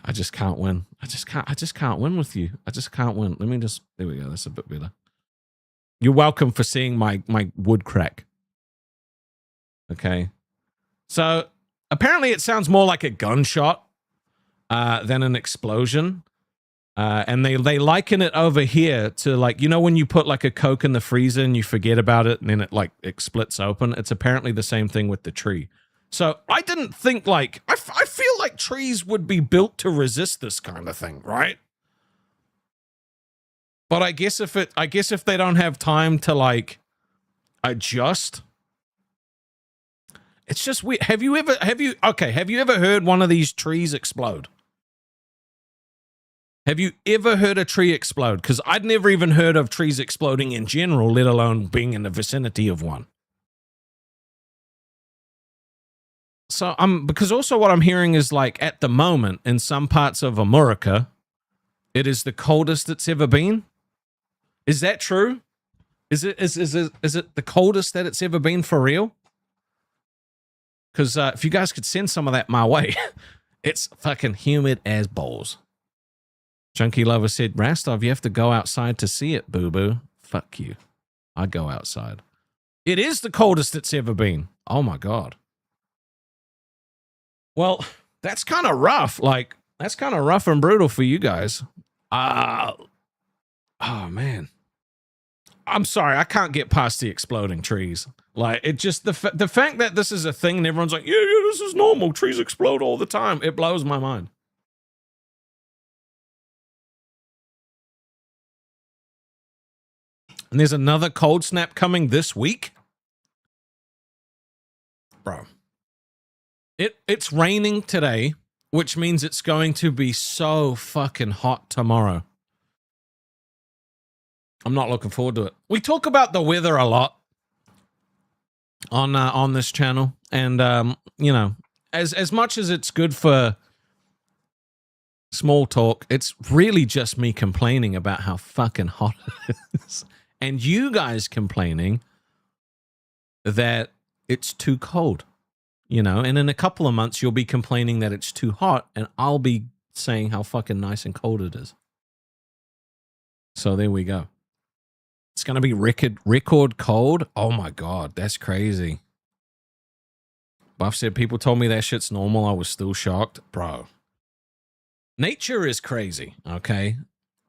I just can't win. I just can't win with you. I just can't win. There we go. That's a bit better. You're welcome for seeing my wood crack. Okay. So Apparently, it sounds more like a gunshot than an explosion. And they liken it over here to like, you know, when you put like a Coke in the freezer and you forget about it and then it splits open. It's apparently the same thing with the tree. So I didn't think like, I feel like trees would be built to resist this kind of thing, right? But I guess if they don't have time to like adjust, it's just weird. Have you ever heard one of these trees explode? Have you ever heard a tree explode? Because I'd never even heard of trees exploding in general, let alone being in the vicinity of one. So because also what I'm hearing is like at the moment in some parts of America, it is the coldest it's ever been. Is that true? Is it the coldest that it's ever been for real? Because if you guys could send some of that my way, it's fucking humid as balls. Chunky Lover said, Rastov, you have to go outside to see it, boo-boo. Fuck you. I go outside. It is the coldest it's ever been. Oh, my God. Well, that's kind of rough. Like, that's kind of rough and brutal for you guys. Oh, man. I'm sorry. I can't get past the exploding trees. Like, it just, the fact that this is a thing and everyone's like, yeah, this is normal. Trees explode all the time. It blows my mind. And there's another cold snap coming this week. Bro. It's raining today, which means it's going to be so fucking hot tomorrow. I'm not looking forward to it. We talk about the weather a lot on this channel. And, you know, as much as it's good for small talk, it's really just me complaining about how fucking hot it is. And you guys complaining that it's too cold, you know, and in a couple of months, you'll be complaining that it's too hot, and I'll be saying how fucking nice and cold it is. So there we go. It's going to be record cold. Oh my God, that's crazy. Buff said people told me that shit's normal. I was still shocked. Bro. Nature is crazy, okay?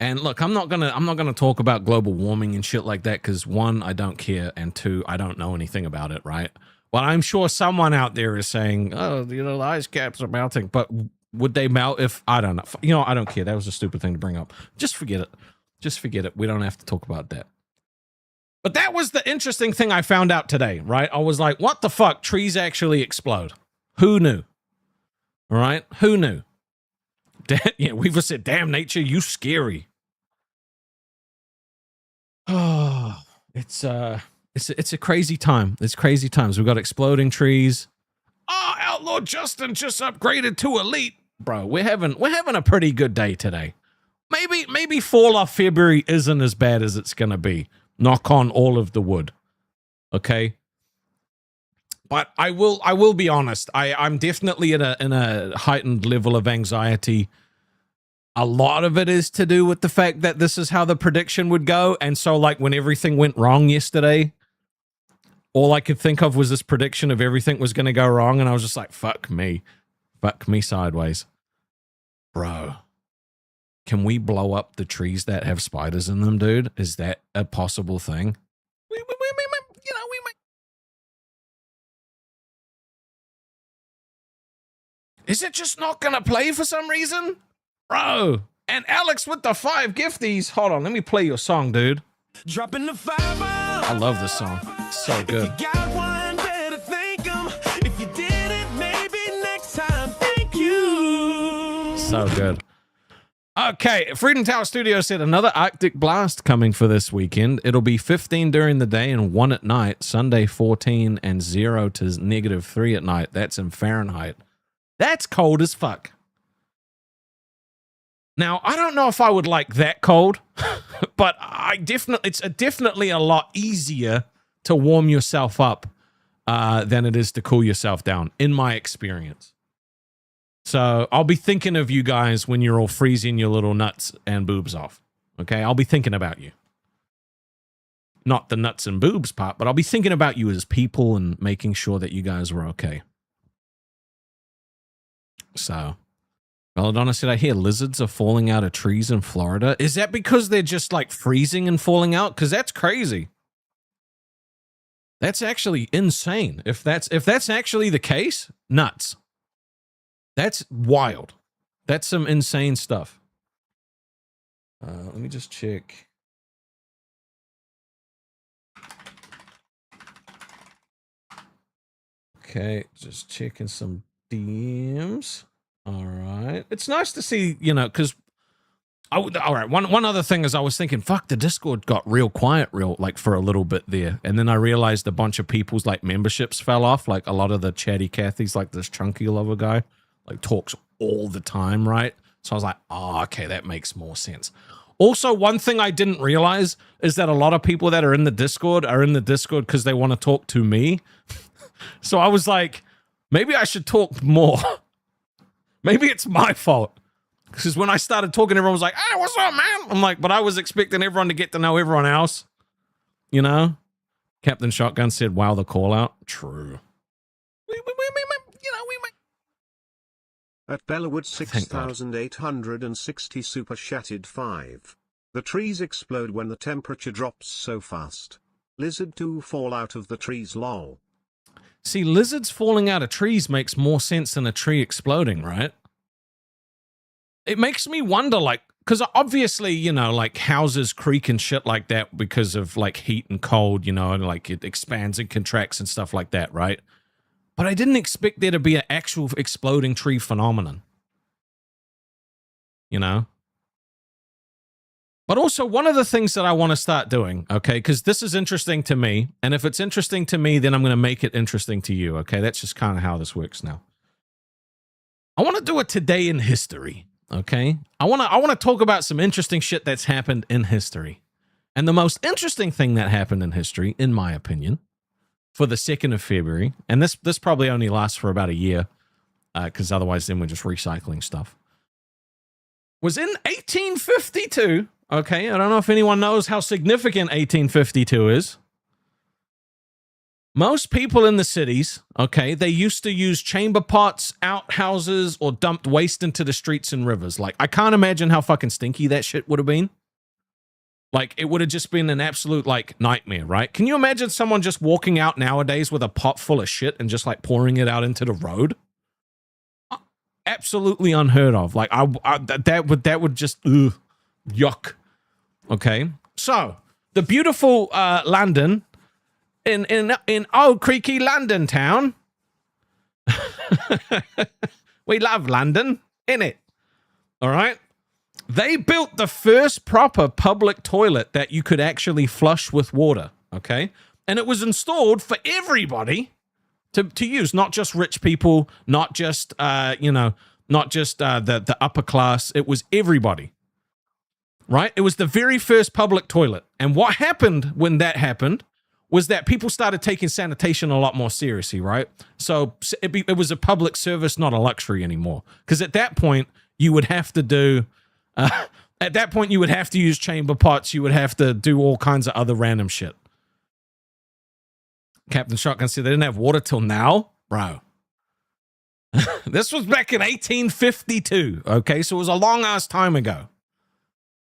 And look, I'm not gonna talk about global warming and shit like that because one, I don't care, and two, I don't know anything about it, right? Well, I'm sure someone out there is saying, oh, you know, the ice caps are melting, but would they melt if, I don't know. You know, I don't care. That was a stupid thing to bring up. Just forget it. Just forget it. We don't have to talk about that. But that was the interesting thing I found out today, right? I was like, what the fuck? Trees actually explode. Who knew? All right? Who knew? Yeah, Weaver said, damn, nature, you scary. Oh, it's a crazy time. It's crazy times. We've got exploding trees. Oh, Outlaw Justin just upgraded to elite. Bro, we're having a pretty good day today. Maybe fall off February isn't as bad as it's gonna be. Knock on all of the wood. Okay? But I will be honest. I'm definitely in a heightened level of anxiety. A lot of it is to do with the fact that this is how the prediction would go. And so, like, when everything went wrong yesterday, all I could think of was this prediction of everything was going to go wrong. And I was just like, fuck me. Fuck me sideways. Bro, can we blow up the trees that have spiders in them, dude? Is that a possible thing? We might. Is it just not going to play for some reason? Bro, and Alex with the 5 gifties. Hold on, let me play your song, dude. Dropping the five. I love this song. It's so good. If you got one, better thank 'em. If you did it, maybe next time. Thank you. So good. Okay, Freedom Tower Studio said another Arctic blast coming for this weekend. It'll be 15 during the day and 1 at night. Sunday 14 and 0 to -3 at night. That's in Fahrenheit. That's cold as fuck. Now, I don't know if I would like that cold, but it's definitely a lot easier to warm yourself up than it is to cool yourself down, in my experience. So I'll be thinking of you guys when you're all freezing your little nuts and boobs off. Okay, I'll be thinking about you. Not the nuts and boobs part, but I'll be thinking about you as people and making sure that you guys were okay. So, Belladonna said, I hear lizards are falling out of trees in Florida. Is that because they're just like freezing and falling out? Because that's crazy. That's actually insane. If that's actually the case, nuts. That's wild. That's some insane stuff. Let me just check. Okay, just checking some DMs. All right. It's nice to see, you know, because all right, one other thing is I was thinking, fuck, the Discord got real quiet for a little bit there. And then I realized a bunch of people's like memberships fell off. Like a lot of the chatty Cathys, like this chunky lover guy, like talks all the time, right? So I was like, oh, okay, that makes more sense. Also, one thing I didn't realize is that a lot of people that are in the Discord because they want to talk to me. So I was like, maybe I should talk more. Maybe it's my fault. Because when I started talking, everyone was like, hey, what's up, man? I'm like, but I was expecting everyone to get to know everyone else. You know? Captain Shotgun said, wow, the call out. True. At Bellawood 6,860 super chatted 5. The trees explode when the temperature drops so fast. Lizard 2 fall out of the trees lol. See, lizards falling out of trees makes more sense than a tree exploding, right? It makes me wonder, like, because obviously, you know, like houses creak and shit like that because of like heat and cold, you know, and like it expands and contracts and stuff like that, right? But I didn't expect there to be an actual exploding tree phenomenon. You know? But also, one of the things that I want to start doing, okay, because this is interesting to me, and if it's interesting to me, then I'm going to make it interesting to you, okay? That's just kind of how this works now. I want to do a today in history, okay? I want to talk about some interesting shit that's happened in history. And the most interesting thing that happened in history, in my opinion, for the 2nd of February, and this probably only lasts for about a year, because otherwise then we're just recycling stuff, was in 1852. Okay, I don't know if anyone knows how significant 1852 is. Most people in the cities, okay, they used to use chamber pots, outhouses, or dumped waste into the streets and rivers. Like, I can't imagine how fucking stinky that shit would have been. Like, it would have just been an absolute, like, nightmare, right? Can you imagine someone just walking out nowadays with a pot full of shit and just, like, pouring it out into the road? Absolutely unheard of. Like, that would just, ugh, yuck. Okay? So, the beautiful London, in old creaky London town. We love London, innit? All right? They built the first proper public toilet that you could actually flush with water, okay? And it was installed for everybody to use, not just rich people, not just, the upper class. It was everybody, right? It was the very first public toilet. And what happened when that happened was that people started taking sanitation a lot more seriously, right? So it was a public service, not a luxury anymore. Because at that point, you would have to do... at that point, you would have to use chamber pots. You would have to do all kinds of other random shit. Captain Shotgun said they didn't have water till now. Bro. This was back in 1852. Okay, so it was a long-ass time ago.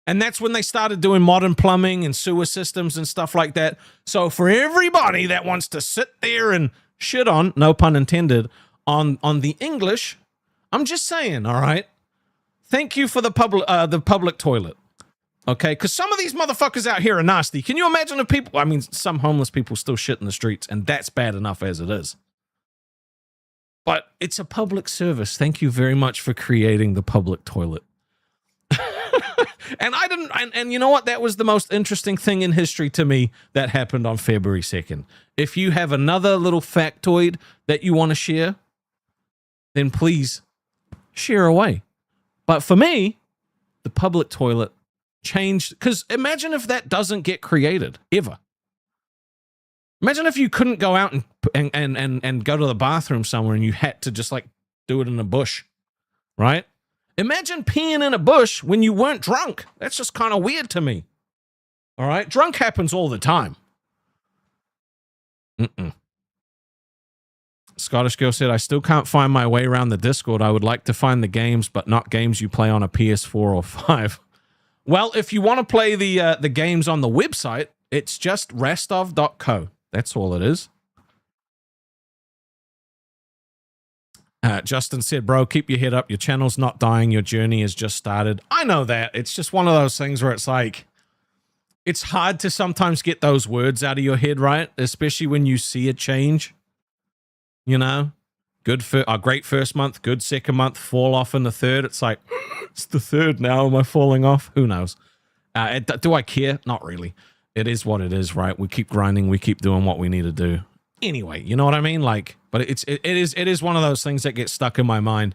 And that's when they started doing modern plumbing and sewer systems and stuff like that. So for everybody that wants to sit there and shit on, no pun intended, on the English, I'm just saying, all right? Thank you for the public toilet, okay? Because some of these motherfuckers out here are nasty. Can you imagine if people... I mean, some homeless people still shit in the streets, and that's bad enough as it is. But it's a public service. Thank you very much for creating the public toilet. And I didn't... And you know what? That was the most interesting thing in history to me that happened on February 2nd. If you have another little factoid that you want to share, then please share away. But for me, the public toilet changed, because imagine if that doesn't get created, ever. Imagine if you couldn't go out and go to the bathroom somewhere and you had to just like do it in a bush, right? Imagine peeing in a bush when you weren't drunk. That's just kind of weird to me. All right? Drunk happens all the time. Scottish Girl said, I still can't find my way around the Discord. I would like to find the games, but not games you play on a PS4 or 5. Well, if you want to play the games on the website, it's just rastov.co. That's all it is. Justin said, bro, keep your head up. Your channel's not dying. Your journey has just started. I know that. It's just one of those things where it's like, it's hard to sometimes get those words out of your head, right? Especially when you see a change. You know, great first month, good second month, fall off in the third. It's like, it's the third now. Am I falling off? Who knows? Do I care? Not really. It is what it is, right? We keep grinding. We keep doing what we need to do. Anyway, you know what I mean? Like, but it is one of those things that gets stuck in my mind.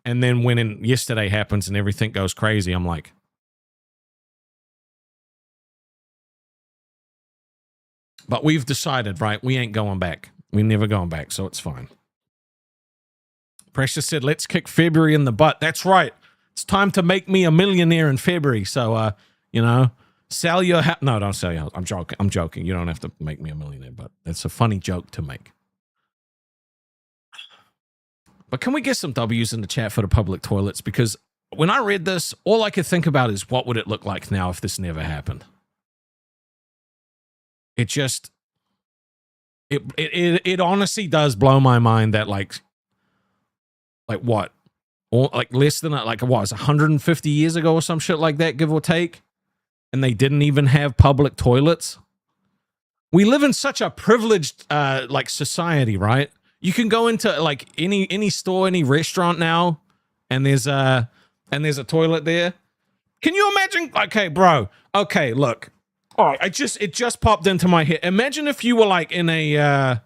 And then when yesterday happens and everything goes crazy, I'm like, but we've decided, right? We ain't going back. We're never going back, so it's fine. Precious said, let's kick February in the butt. That's right. It's time to make me a millionaire in February. So, you know, sell your house. No, don't sell your house. I'm joking. I'm joking. You don't have to make me a millionaire, but it's a funny joke to make. But can we get some W's in the chat for the public toilets? Because when I read this, all I could think about is what would it look like now if this never happened? It just... It honestly does blow my mind that like what, or like less than like what was 150 years ago or some shit like that, give or take, and they didn't even have public toilets. We live in such a privileged like society, right? You can go into like any store, any restaurant now, and there's a toilet there. Can you imagine? Okay, bro. Okay, look. All right, it just popped into my head. Imagine if you were like in a,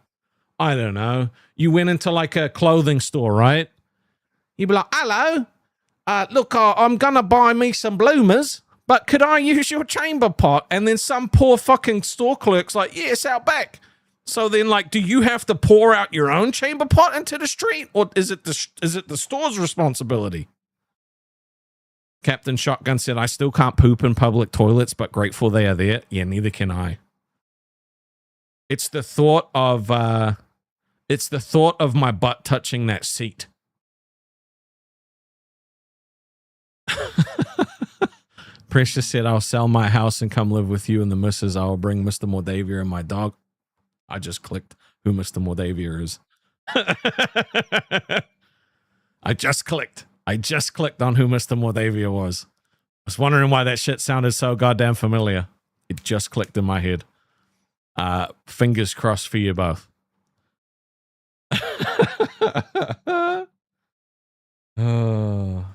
I don't know, you went into like a clothing store, right? You'd be like, hello, look, I'm gonna buy me some bloomers, but could I use your chamber pot? And then some poor fucking store clerk's like, yes, out back. So then, like, do you have to pour out your own chamber pot into the street, or is it the store's responsibility? Captain Shotgun said, I still can't poop in public toilets, but grateful they are there. Yeah, neither can I. It's the thought of my butt touching that seat. Precious said, I'll sell my house and come live with you and the missus. I'll bring Mr. Mordavia and my dog. I just clicked who Mr. Mordavia is. I just clicked on who Mr. Mordavia was. I was wondering why that shit sounded so goddamn familiar. It just clicked in my head. Fingers crossed for you both. Oh.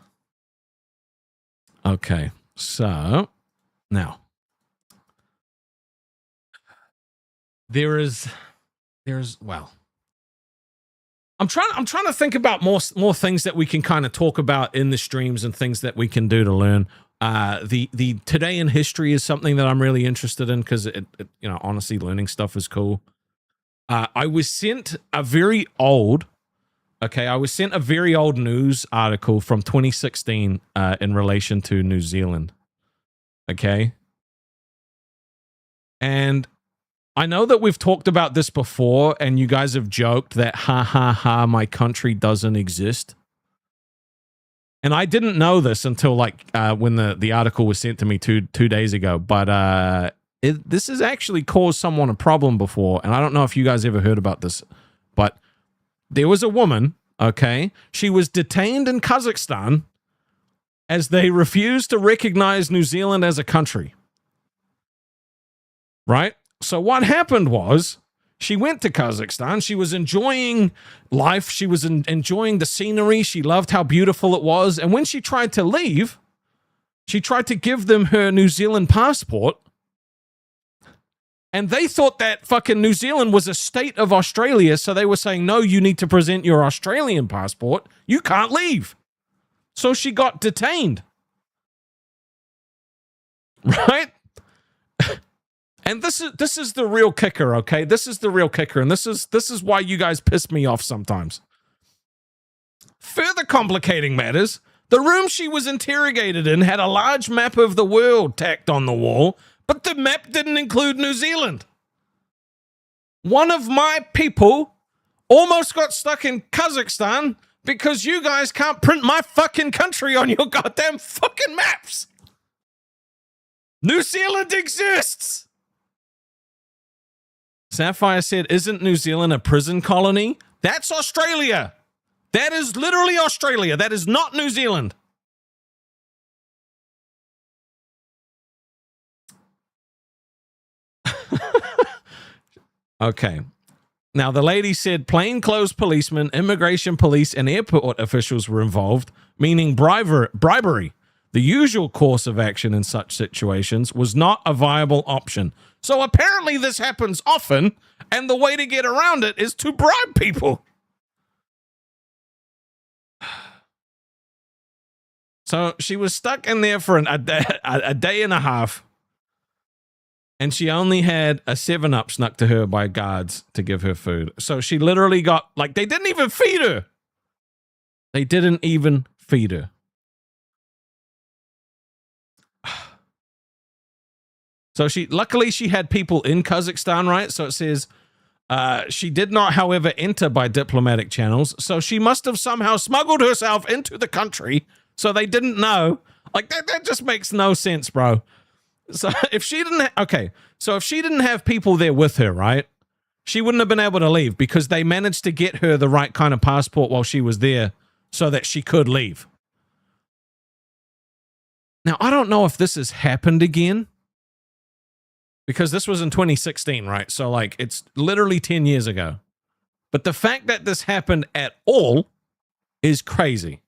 Okay, so now there's well, I'm trying to think about more things that we can kind of talk about in the streams and things that we can do to learn. The Today in History is something that I'm really interested in because it you know, honestly, learning stuff is cool. I was sent a very old news article from 2016 in relation to New Zealand. Okay. And I know that we've talked about this before, and you guys have joked that, ha, ha, ha, my country doesn't exist. And I didn't know this until, like, when the article was sent to me two days ago. But this has actually caused someone a problem before, and I don't know if you guys ever heard about this, but there was a woman, okay? She was detained in Kazakhstan as they refused to recognize New Zealand as a country. Right? So what happened was she went to Kazakhstan. She was enjoying life. She was enjoying the scenery. She loved how beautiful it was. And when she tried to leave, she tried to give them her New Zealand passport. And they thought that fucking New Zealand was a state of Australia. So they were saying, no, you need to present your Australian passport. You can't leave. So she got detained. Right? And this is the real kicker, okay? This is the real kicker, and this is why you guys piss me off sometimes. Further complicating matters, the room she was interrogated in had a large map of the world tacked on the wall, but the map didn't include New Zealand. One of my people almost got stuck in Kazakhstan because you guys can't print my fucking country on your goddamn fucking maps. New Zealand exists. Sapphire said, isn't New Zealand a prison colony? That's Australia. That is literally Australia. That is not New Zealand. Okay. Now, the lady said plainclothes policemen, immigration police, and airport officials were involved, meaning bribery. The usual course of action in such situations was not a viable option. So apparently this happens often, and the way to get around it is to bribe people. So she was stuck in there for a day and a half. And she only had a 7-Up snuck to her by guards to give her food. So she literally got, like, they didn't even feed her. They didn't even feed her. So luckily she had people in Kazakhstan, right? So it says she did not, however, enter by diplomatic channels. So she must have somehow smuggled herself into the country. So they didn't know. Like, that just makes no sense, bro. So if she didn't, so if she didn't have people there with her, right, she wouldn't have been able to leave because they managed to get her the right kind of passport while she was there so that she could leave. Now, I don't know if this has happened again because this was in 2016, right? So, like, it's literally 10 years ago. But the fact that this happened at all is crazy.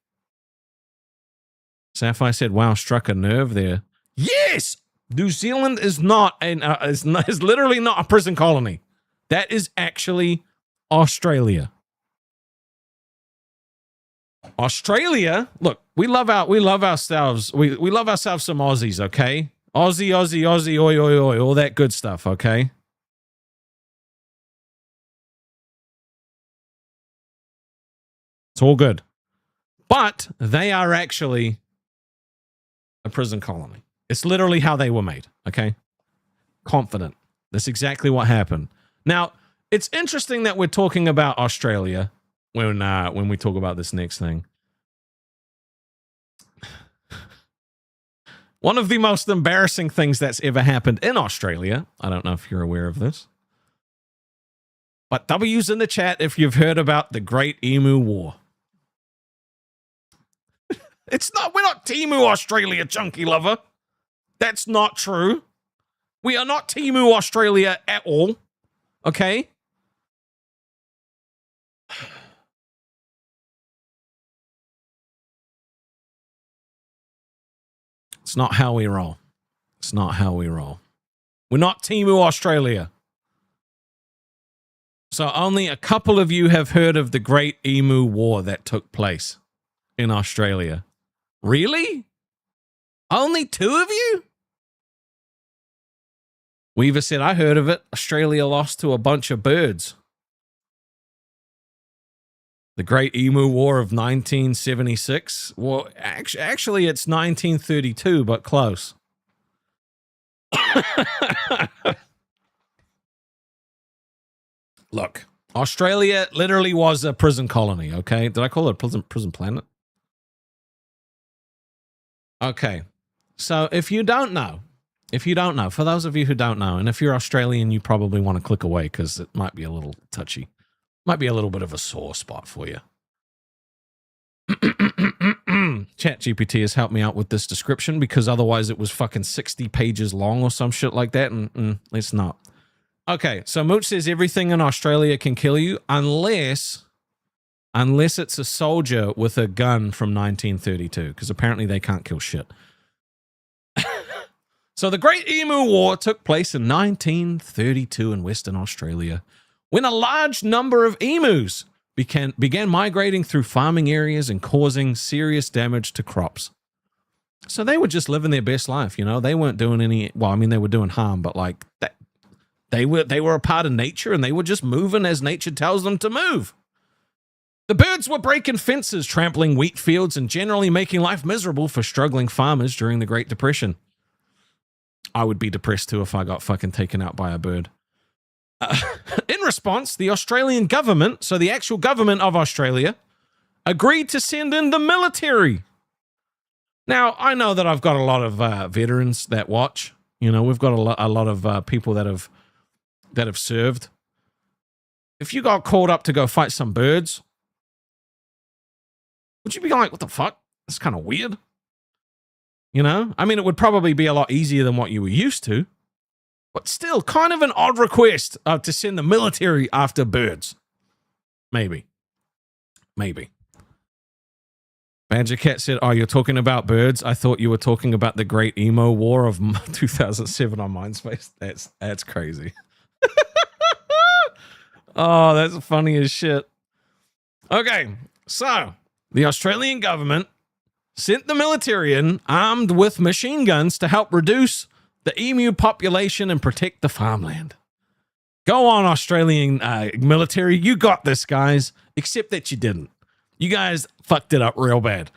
Sapphire said, wow, struck a nerve there. Yes! New Zealand is is literally not a prison colony. That is actually Australia. Australia, look, we love ourselves. We love ourselves some Aussies, okay? Aussie, oi, oi, oi, all that good stuff, okay? It's all good. But they are actually a prison colony. It's literally how they were made, okay? Confident. That's exactly what happened. Now, it's interesting that we're talking about Australia when we talk about this next thing. One of the most embarrassing things that's ever happened in Australia, I don't know if you're aware of this, but W's in the chat if you've heard about the Great Emu War. We're not Timu Australia, chunky lover. That's not true. We are not Timu Australia at all. Okay? It's not how we roll. It's not how we roll. We're not Timu Australia. So only a couple of you have heard of the Great Emu War that took place in Australia. Really? Only 2 of you? Weaver said, I heard of it. Australia lost to a bunch of birds. The Great Emu War of 1976. Well, actually, it's 1932, but close. Look, Australia literally was a prison colony, okay? Did I call it a prison planet? Okay. So if you don't know, for those of you who don't know, and if you're Australian, you probably want to click away because it might be a little touchy. Might be a little bit of a sore spot for you. ChatGPT has helped me out with this description because otherwise it was fucking 60 pages long or some shit like that, and it's not. Okay, so Mooch says everything in Australia can kill you unless it's a soldier with a gun from 1932, because apparently they can't kill shit. So the Great Emu War took place in 1932 in Western Australia, when a large number of emus began migrating through farming areas and causing serious damage to crops. So they were just living their best life, you know. They weren't doing any, well, I mean, they were doing harm, but like that, they were a part of nature, and they were just moving as nature tells them to move. The birds were breaking fences, trampling wheat fields, and generally making life miserable for struggling farmers during the Great Depression. I would be depressed too if I got fucking taken out by a bird. In response, the Australian government, so the actual government of Australia, agreed to send in the military. Now, I know that I've got a lot of veterans that watch. You know, we've got a lot of people that have served. If you got called up to go fight some birds, would you be like, what the fuck? That's kind of weird. You know? I mean, it would probably be a lot easier than what you were used to. But still, kind of an odd request to send the military after birds. Maybe. Badger Cat said, oh, you're talking about birds? I thought you were talking about the great emo war of 2007 on Mindspace. That's crazy. Oh, that's funny as shit. Okay, so the Australian government sent the military in armed with machine guns to help reduce the emu population and protect the farmland. Go on, Australian military. You got this, guys. Except that you didn't. You guys fucked it up real bad.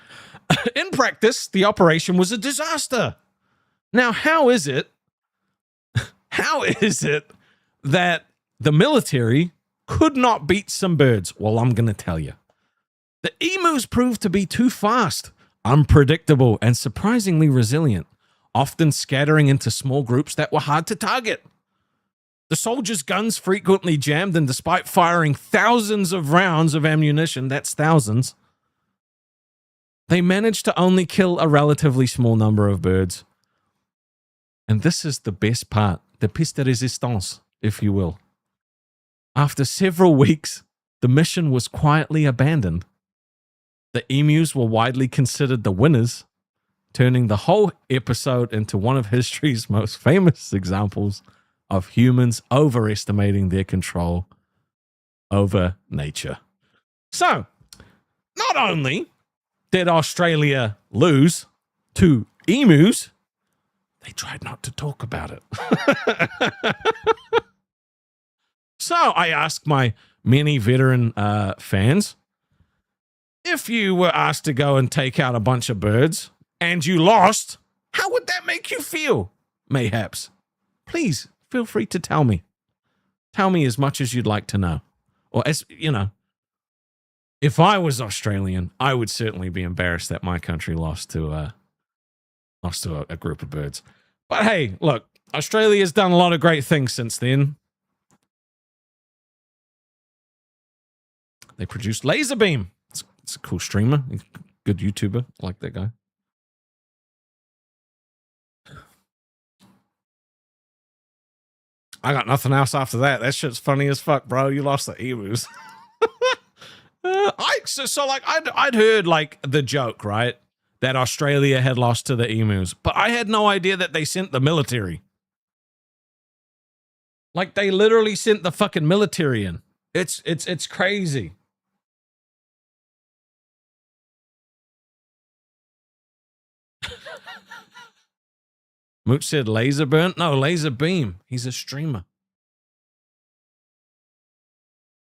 In practice, the operation was a disaster. Now, how is it that the military could not beat some birds? Well, I'm going to tell you. The emus proved to be too fast, unpredictable, and surprisingly resilient, often scattering into small groups that were hard to target. The soldiers' guns frequently jammed, and despite firing thousands of rounds of ammunition, that's thousands, they managed to only kill a relatively small number of birds. And this is the best part, the pièce de résistance, if you will. After several weeks, the mission was quietly abandoned. The emus were widely considered the winners, turning the whole episode into one of history's most famous examples of humans overestimating their control over nature. So, not only did Australia lose to emus, they tried not to talk about it. So I asked my many veteran fans, if you were asked to go and take out a bunch of birds and you lost, how would that make you feel? Mayhaps. Please feel free to tell me. Tell me as much as you'd like to know. Or, as you know, if I was Australian, I would certainly be embarrassed that my country lost to a group of birds. But hey, look, Australia's done a lot of great things since then. They produced Laserbeam. It's a cool streamer, good YouTuber. I like that guy. I got nothing else after that. That shit's funny as fuck, bro. You lost the emus. I'd heard like the joke, right? That Australia had lost to the emus, but I had no idea that they sent the military. Like they literally sent the fucking military in. It's crazy. Mooch said laser burn? No, laser beam. He's a streamer.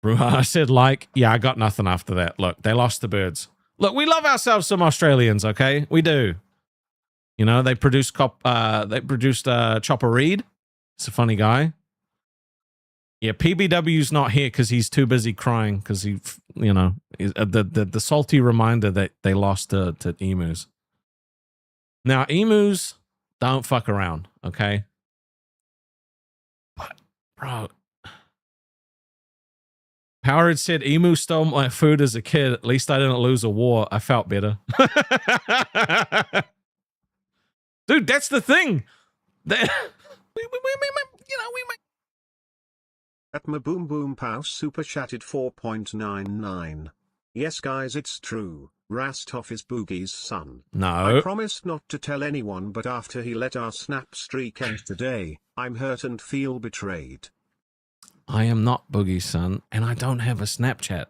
Bruha said yeah, I got nothing after that. Look, they lost the birds. Look, we love ourselves some Australians, okay? We do. You know, they produced Chopper Reed. It's a funny guy. Yeah, PBW's not here because he's too busy crying because he, you know, the salty reminder that they lost to emus. Now, emus don't fuck around, okay? But, bro, Howard said, emu stole my food as a kid. At least I didn't lose a war. I felt better. Dude, that's the thing. We might. At my boom boom pow super chatted 4.99. Yes guys, it's true. Rastov is Boogie's son. No. I promised not to tell anyone, but after he let our snap streak end today, I'm hurt and feel betrayed. I am not Boogie's son, and I don't have a Snapchat.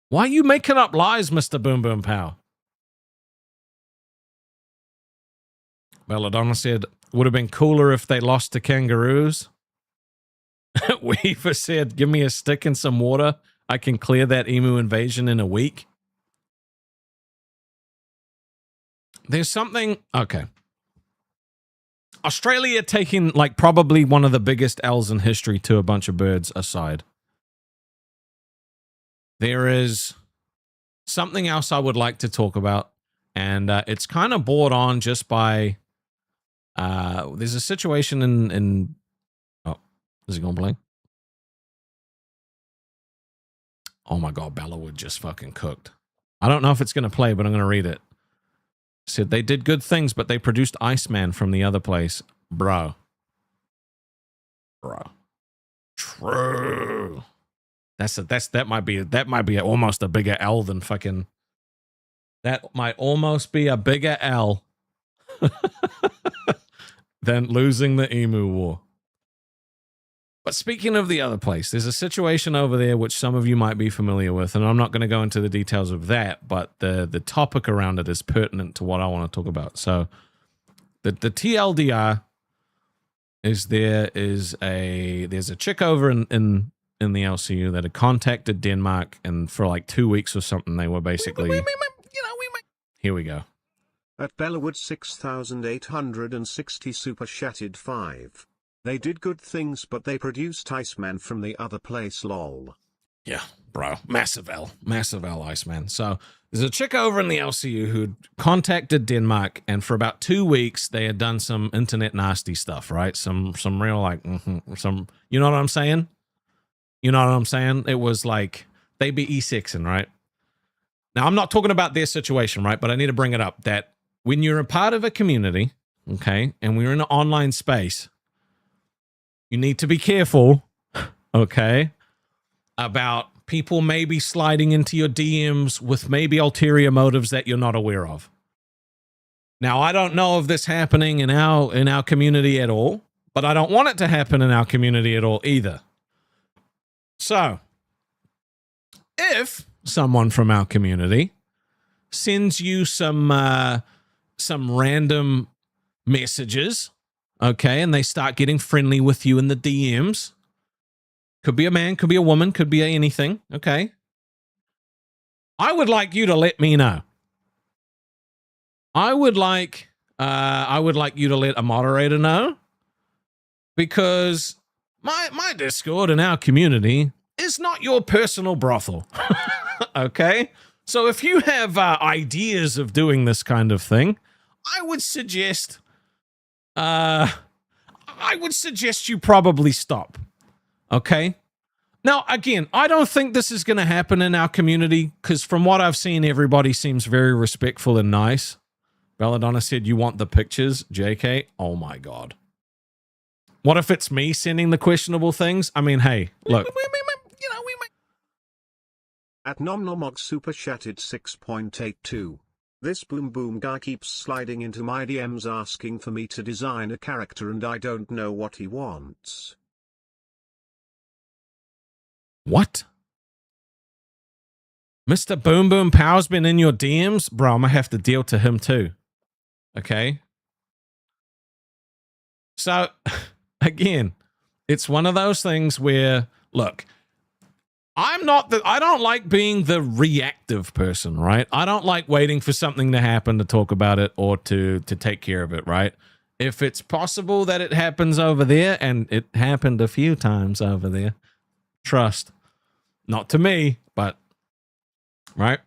Why are you making up lies, Mr. Boom Boom Pow? Belladonna said, would have been cooler if they lost to kangaroos. Weaver said, give me a stick and some water. I can clear that emu invasion in a week. There's something... Okay. Australia taking like probably one of the biggest L's in history to a bunch of birds aside. There is something else I would like to talk about, and it's kind of brought on just by there's a situation in oh, is it going blank? Oh my god, Bellawood just fucking cooked. I don't know if it's going to play, but I'm going to read it. Said they did good things, but they produced Iceman from the other place. Bro. True. That might be almost a bigger L than fucking. That might almost be a bigger L than losing the Emu War. But speaking of the other place, there's a situation over there which some of you might be familiar with, and I'm not going to go into the details of that, but the topic around it is pertinent to what I want to talk about. So the TLDR is there's a chick over in the LCU that had contacted Denmark, and for like 2 weeks or something, they were basically... Here we go. At Bellawood 6860 super chatted 5. They did good things, but they produced Iceman from the other place, lol. Yeah, bro. Massive L, Iceman. So there's a chick over in the LCU who'd contacted Denmark, and for about 2 weeks, they had done some internet nasty stuff, right? Some real like, some, you know what I'm saying? You know what I'm saying? It was like, they be E6ing, right? Now, I'm not talking about their situation, right? But I need to bring it up that when you're a part of a community, okay, and we're in an online space, you need to be careful, okay, about people maybe sliding into your DMs with maybe ulterior motives that you're not aware of. Now, I don't know of this happening in our community at all, but I don't want it to happen in our community at all either. So, if someone from our community sends you some random messages, okay, and they start getting friendly with you in the DMs, could be a man, could be a woman, could be anything, okay, I would like you to let me know. I would like you to let a moderator know, because my Discord and our community is not your personal brothel. Okay? So if you have ideas of doing this kind of thing, I would suggest you probably stop. Okay? Now, again, I don't think this is going to happen in our community, because from what I've seen, everybody seems very respectful and nice. Belladonna said, you want the pictures? JK? Oh my God. What if it's me sending the questionable things? I mean, hey, look. At Nomnomog super chatted 6.82. This boom boom guy keeps sliding into my DMs asking for me to design a character, and I don't know what he wants. What? Mr. Boom Boom Power's been in your DMs? Bro, I'm gonna have to deal to him too. Okay? So, again, it's one of those things where, look, I don't like being the reactive person, right? I don't like waiting for something to happen to talk about it or to take care of it, right? If it's possible that it happens over there, and it happened a few times over there, trust. Not to me, but, right?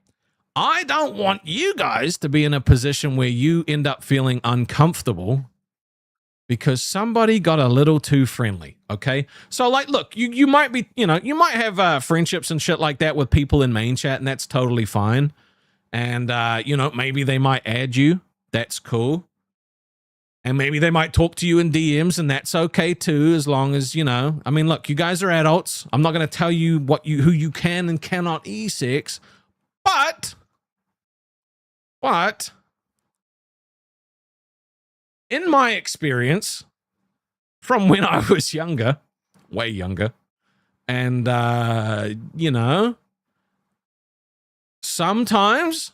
I don't want you guys to be in a position where you end up feeling uncomfortable because somebody got a little too friendly, okay? So, like, look, you might be, you might have friendships and shit like that with people in main chat, and that's totally fine. And, maybe they might add you. That's cool. And maybe they might talk to you in DMs, and that's okay too, as long as, I mean, look, you guys are adults. I'm not going to tell you who you can and cannot E6, but in my experience, from when I was younger, way younger, and, sometimes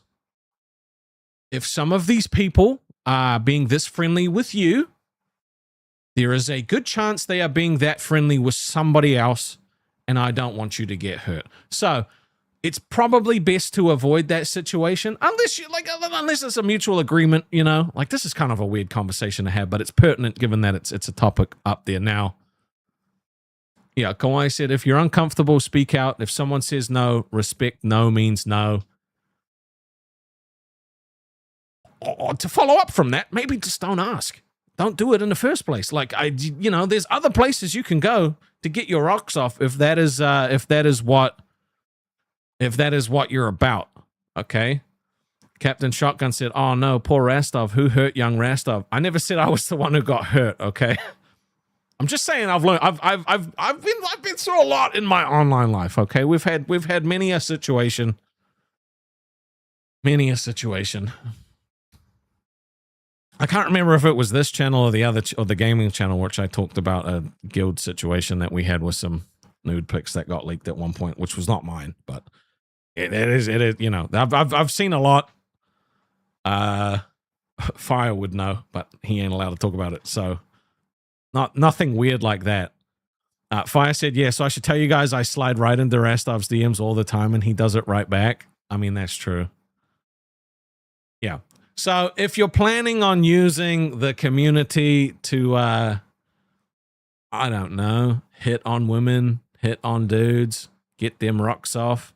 if some of these people are being this friendly with you, there is a good chance they are being that friendly with somebody else, and I don't want you to get hurt. So it's probably best to avoid that situation unless it's a mutual agreement, you know. Like, this is kind of a weird conversation to have, but it's pertinent given that it's a topic up there now. Yeah, Kawhi said, if you're uncomfortable, speak out. If someone says no, respect no means no. Or to follow up from that, maybe just don't ask. Don't do it in the first place. Like, there's other places you can go to get your rocks off if that is what you're about. Okay. Captain Shotgun said, "Oh no, poor Rastov. Who hurt young Rastov?" I never said I was the one who got hurt. Okay. I'm just saying I've learned. I've been through a lot in my online life. Okay. We've had many a situation. Many a situation. I can't remember if it was this channel or the other or the gaming channel, which I talked about a guild situation that we had with some nude pics that got leaked at one point, which was not mine, but it is. You know, I've seen a lot. Fire would know, but he ain't allowed to talk about it. So nothing weird like that. Fire said, yeah, so I should tell you guys I slide right into Rastov's DMs all the time and he does it right back. I mean, that's true. Yeah. So if you're planning on using the community to, I don't know, hit on women, hit on dudes, get them rocks off,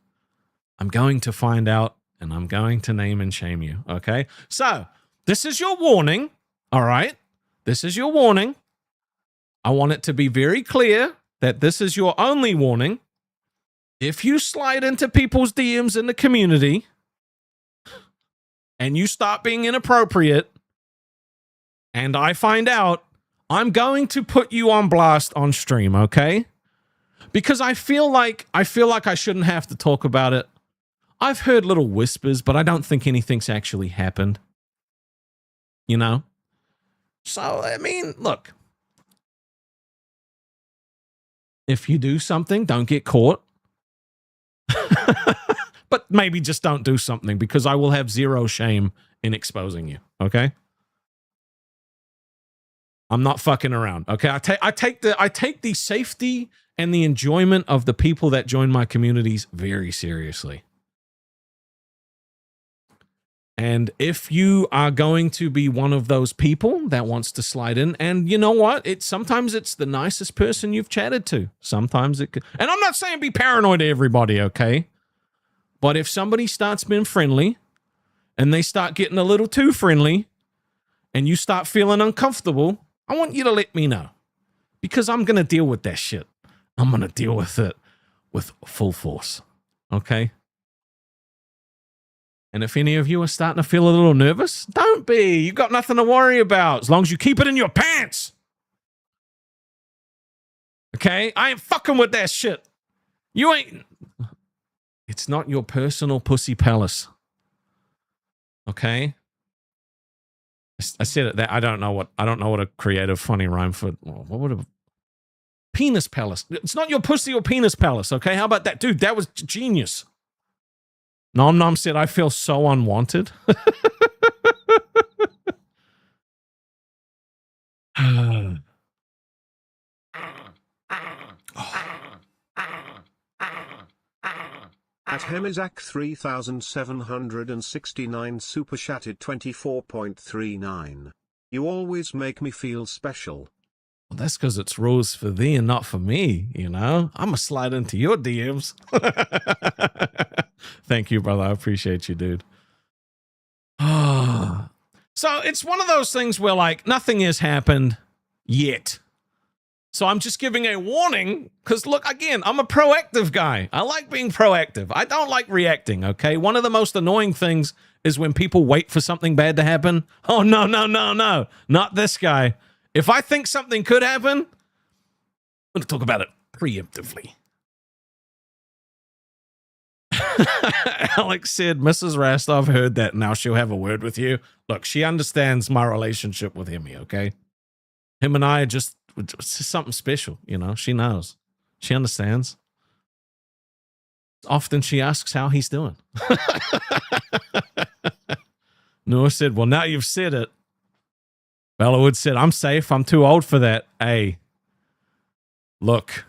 I'm going to find out and I'm going to name and shame you. Okay. So this is your warning. All right. This is your warning. I want it to be very clear that this is your only warning. If you slide into people's DMs in the community and you start being inappropriate and I find out, I'm going to put you on blast on stream, okay? Because I feel like I shouldn't have to talk about it. I've heard little whispers, but I don't think anything's actually happened. You know? So, I mean, look. If you do something, don't get caught. But maybe just don't do something because I will have zero shame in exposing you, okay? I'm not fucking around, okay? I take the safety and the enjoyment of the people that join my communities very seriously. And if you are going to be one of those people that wants to slide in, and you know what? Sometimes it's the nicest person you've chatted to. Sometimes it could, and I'm not saying be paranoid to everybody, okay? But if somebody starts being friendly and they start getting a little too friendly and you start feeling uncomfortable, I want you to let me know because I'm going to deal with that shit. I'm going to deal with it with full force. Okay? And if any of you are starting to feel a little nervous, don't be. You got nothing to worry about as long as you keep it in your pants. Okay? I ain't fucking with that shit. You ain't. It's not your personal pussy palace. Okay? I said it that I don't know what a creative funny rhyme for what would a penis palace. It's not your pussy or penis palace, okay? How about that? Dude, that was genius. Nom Nom said, I feel so unwanted. At Hemizak 3769 super chatted 24.39. You always make me feel special. Well, that's because it's rules for thee and not for me, you know? I'm going to slide into your DMs. Thank you, brother. I appreciate you, dude. So it's one of those things where, like, nothing has happened yet. So I'm just giving a warning because, look, again, I'm a proactive guy. I like being proactive. I don't like reacting, okay? One of the most annoying things is when people wait for something bad to happen. Oh, no, not this guy. If I think something could happen, I'm going to talk about it preemptively. Alex said, Mrs. Rastov heard that. Now she'll have a word with you. Look, she understands my relationship with Hemi, okay? Him and I are just something special, you know? She knows. She understands. Often she asks how he's doing. Noah said, well, now you've said it. Bellawood said, I'm safe. I'm too old for that. Hey, look.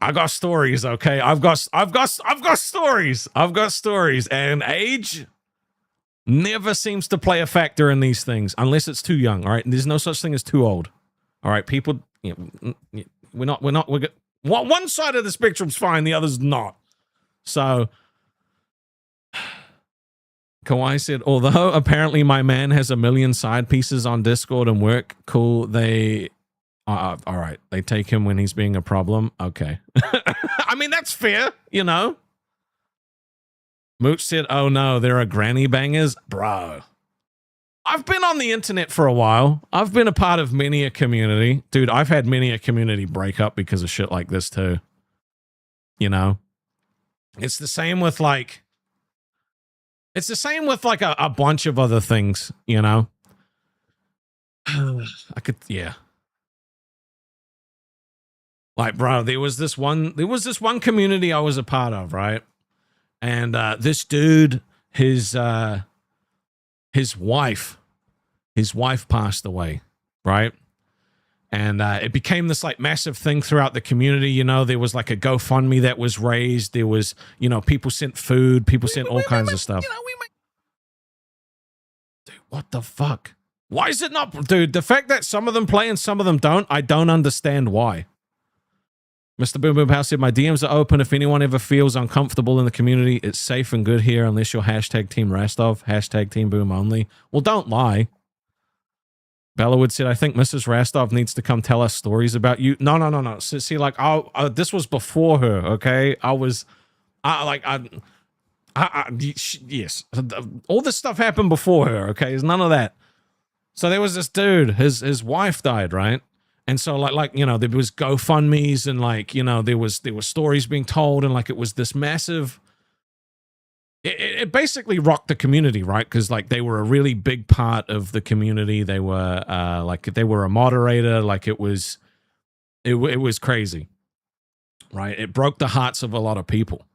I got stories, okay? I've got stories. I've got stories. And age never seems to play a factor in these things unless it's too young, all right? There's no such thing as too old. All right, people, one side of the spectrum's fine, the other's not. So Kawhi said, although apparently my man has 1 million side pieces on Discord and work, cool, all right, they take him when he's being a problem. Okay. I mean, that's fair, you know? Mooch said, oh no, there are granny bangers. Bro. I've been on the internet for a while. I've been a part of many a community. Dude, I've had many a community break up because of shit like this too. You know? It's the same with like a bunch of other things, you know? Yeah. Like, bro, there was this one community I was a part of, right? And this dude, his wife passed away, right? And it became this like massive thing throughout the community. You know, there was like a GoFundMe that was raised. There was, you know, people sent food, people sent all kinds of stuff. You know, dude, what the fuck? Why is it not, dude? The fact that some of them play and some of them don't, I don't understand why. Mr. Boom Boom House said, my DMs are open. If anyone ever feels uncomfortable in the community, it's safe and good here unless you're hashtag Team Rastov, hashtag Team Boom only. Well, don't lie. Bellawood said, I think Mrs. Rastov needs to come tell us stories about you. No. See, like, this was before her, okay? Yes. All this stuff happened before her, okay? There's none of that. So there was this dude, his wife died, right? And so like, you know, there was GoFundMes and like, you know, there was stories being told and like it was this massive, it basically rocked the community, right? Because like they were a really big part of the community. They were they were a moderator. Like it was crazy, right? It broke the hearts of a lot of people.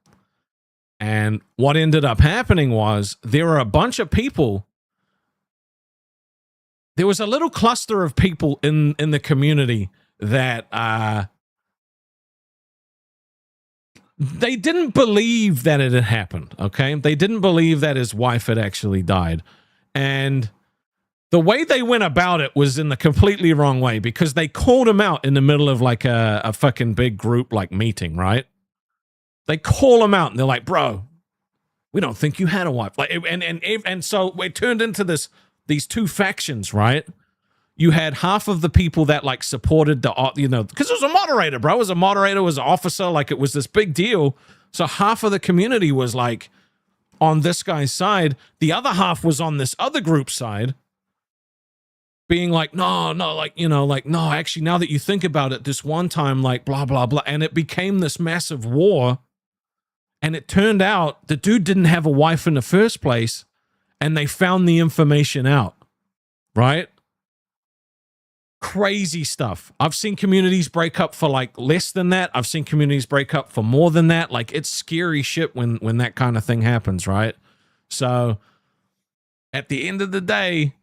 And what ended up happening was there were a bunch of people. There was a little cluster of people in the community that they didn't believe that it had happened, okay? They didn't believe that his wife had actually died. And the way they went about it was in the completely wrong way because they called him out in the middle of like a fucking big group like meeting, right? They call him out and they're like, bro, we don't think you had a wife. Like, and so it turned into these two factions, right? You had half of the people that like supported the, you know, because it was a moderator, bro. It was a moderator, it was an officer, like it was this big deal. So half of the community was like on this guy's side. The other half was on this other group's side, being like, no, like, you know, like, no, actually, now that you think about it, this one time, like, blah, blah, blah. And it became this massive war. And it turned out the dude didn't have a wife in the first place. And they found the information out, right? Crazy stuff. I've seen communities break up for like less than that. I've seen communities break up for more than that. Like it's scary shit when that kind of thing happens, right? So at the end of the day,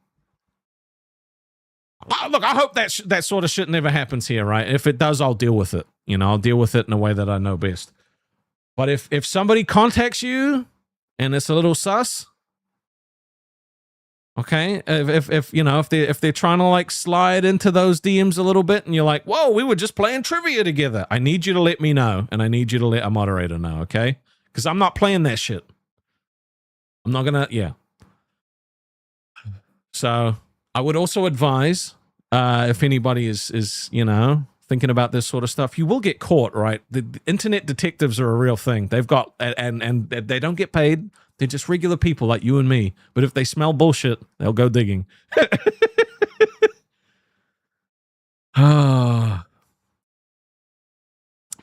look, I hope that sort of shit never happens here, right? If it does, I'll deal with it. You know, I'll deal with it in a way that I know best. But if somebody contacts you and it's a little sus, okay, if you know, if they're trying to like slide into those DMs a little bit and you're like, whoa, we were just playing trivia together, I need you to let me know and I need you to let a moderator know, okay? Because I'm not playing that shit. I'm not gonna, yeah. So I would also advise if anybody is you know, thinking about this sort of stuff, you will get caught, right? The internet detectives are a real thing. They've got, and they don't get paid. They're just regular people like you and me. But if they smell bullshit, they'll go digging.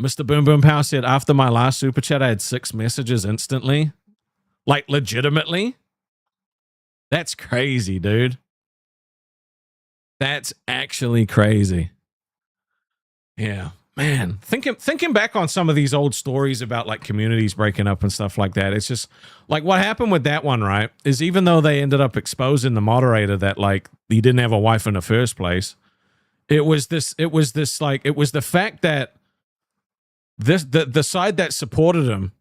Mr. Boom Boom Power said, after my last super chat, I had 6 messages instantly. Like, legitimately? That's crazy, dude. That's actually crazy. Yeah. Man, thinking back on some of these old stories about like communities breaking up and stuff like that, it's just like what happened with that one, right? Is even though they ended up exposing the moderator that like he didn't have a wife in the first place, it was the fact that the side that supported him,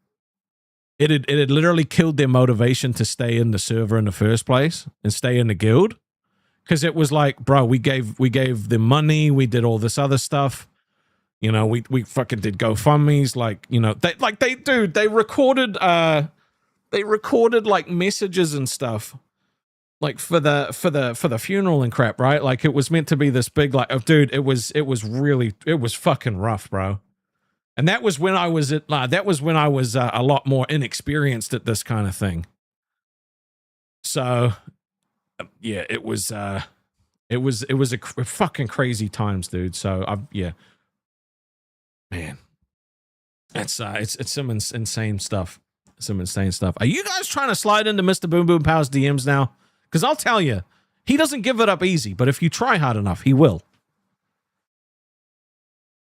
it had literally killed their motivation to stay in the server in the first place and stay in the guild. Because it was like, bro, we gave them money, we did all this other stuff. You know, we fucking did GoFundMes, like, you know, they recorded like messages and stuff, like for the funeral and crap, right? Like it was meant to be this big, like, oh, dude, it was fucking rough, bro. And that was when I was a lot more inexperienced at this kind of thing. So yeah, it was a fucking crazy times, dude. So man, it's some insane stuff. Some insane stuff. Are you guys trying to slide into Mr. Boom Boom Pow's DMs now? Because I'll tell you, he doesn't give it up easy, but if you try hard enough, he will.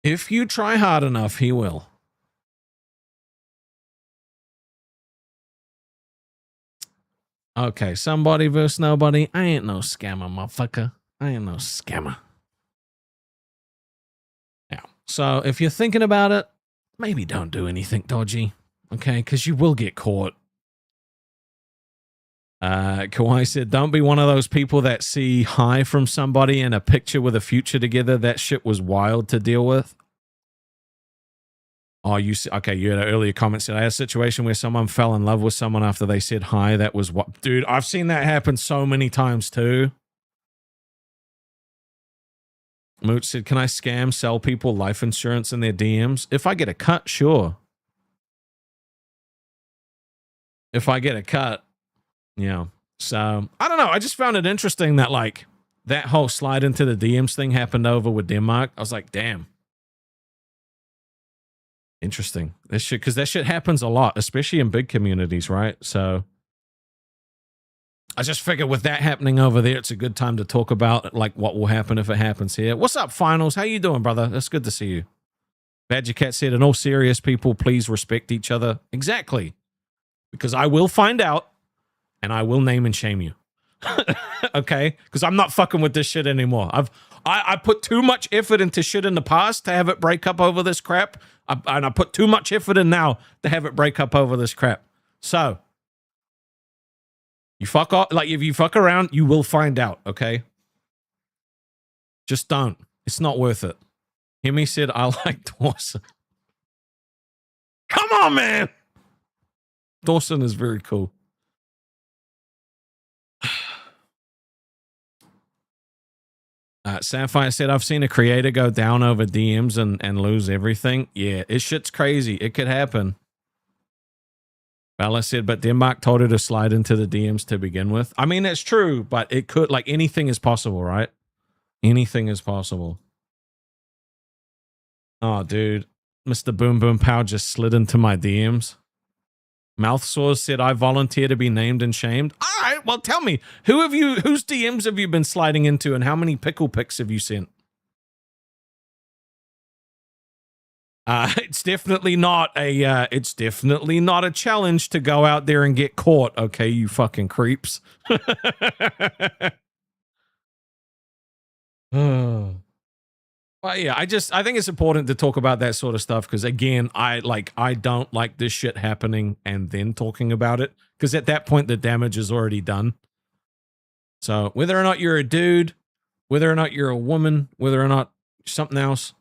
If you try hard enough, he will. Okay, somebody versus nobody. I ain't no scammer, motherfucker. I ain't no scammer. Yeah. So if you're thinking about it, maybe don't do anything dodgy, okay? Because you will get caught. Kawhi said, don't be one of those people that see hi from somebody in a picture with a future together. That shit was wild to deal with. Oh, you had an earlier comment said, I had a situation where someone fell in love with someone after they said hi. That was what, dude, I've seen that happen so many times too. Mooch said, can I sell people life insurance in their DMs? If I get a cut, sure. If I get a cut, yeah. So, I don't know. I just found it interesting that, like, that whole slide into the DMs thing happened over with Denmark. I was like, damn. Interesting. Because that shit happens a lot, especially in big communities, right? So, I just figured with that happening over there, it's a good time to talk about, like, what will happen if it happens here. What's up, Finals? How you doing, brother? That's good to see you. Badger Cat said, in all serious, people, please respect each other. Exactly. Because I will find out. And I will name and shame you. Okay? Because I'm not fucking with this shit anymore. I put too much effort into shit in the past to have it break up over this crap. And I put too much effort in now to have it break up over this crap. So, you fuck off. Like, if you fuck around, you will find out, okay? Just don't. It's not worth it. Hemi said, I like Dawson. Come on, man! Dawson is very cool. Sapphire said, I've seen a creator go down over DMs and lose everything. Yeah, it shit's crazy. It could happen. Bella said, but Denmark told her to slide into the DMs to begin with. I mean, that's true, but it could, like, anything is possible, right? Anything is possible. Oh, dude. Mr. Boom Boom Pow just slid into my DMs. Mouth Sores said, I volunteer to be named and shamed. All right, well, tell me, whose DMs have you been sliding into and how many pickle pics have you sent? It's definitely not a challenge to go out there and get caught, okay, you fucking creeps. Well, yeah, I think it's important to talk about that sort of stuff because, again, I don't like this shit happening and then talking about it because at that point the damage is already done. So whether or not you're a dude, whether or not you're a woman, whether or not something else,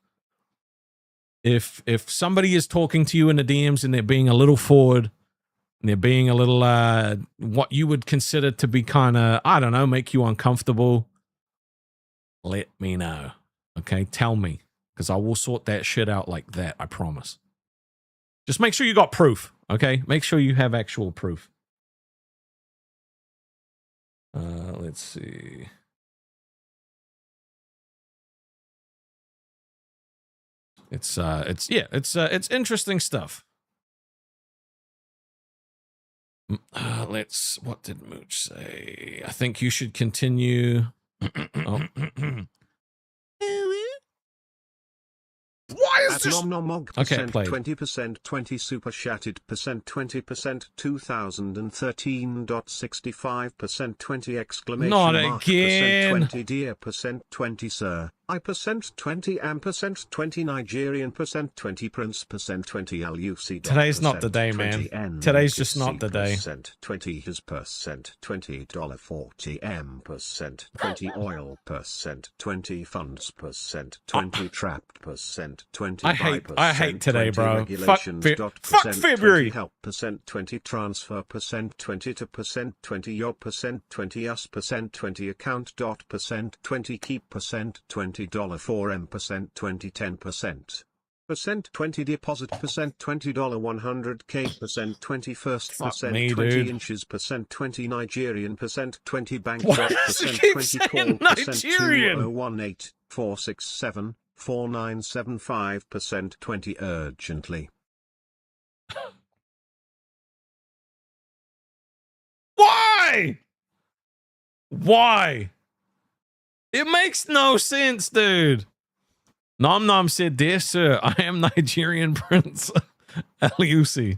if somebody is talking to you in the DMs and they're being a little forward and they're being a little what you would consider to be kind of, I don't know, make you uncomfortable, let me know. Okay, tell me, because I will sort that shit out like that, I promise. Just make sure you got proof, okay? Make sure you have actual proof. Let's see. It's interesting stuff. What did Mooch say? I think you should continue. Oh. What? Why is At this? nom nom og Okay, percent played. 20% 20 super chatted percent 20% 2013.65% 20 exclamation Not mark again. percent 20 dear percent 20 sir I percent 20 am percent 20 Nigerian percent 20 prince percent 20 luc. Today's not the day, man. Today's just not the day. Percent 20 his percent $20.40 m percent 20 oil percent 20 funds percent 20 trapped percent 20 I hate today, bro. Fuck February. 20 help percent 20 transfer percent 20 to percent 20 your percent 20 us percent 20 account dot percent 20 keep percent $20 percent 20 10% percent 20 deposit percent $20 100k percent 21st percent me, 20 dude. inches percent 20 Nigerian percent 20 bank Why drop does it percent keep 20 saying call percent Nigerian? 2018 467 4975 percent 20 urgently. Why? Why? It makes no sense, dude. Nom Nom said, "Dear sir, I am Nigerian Prince Luc.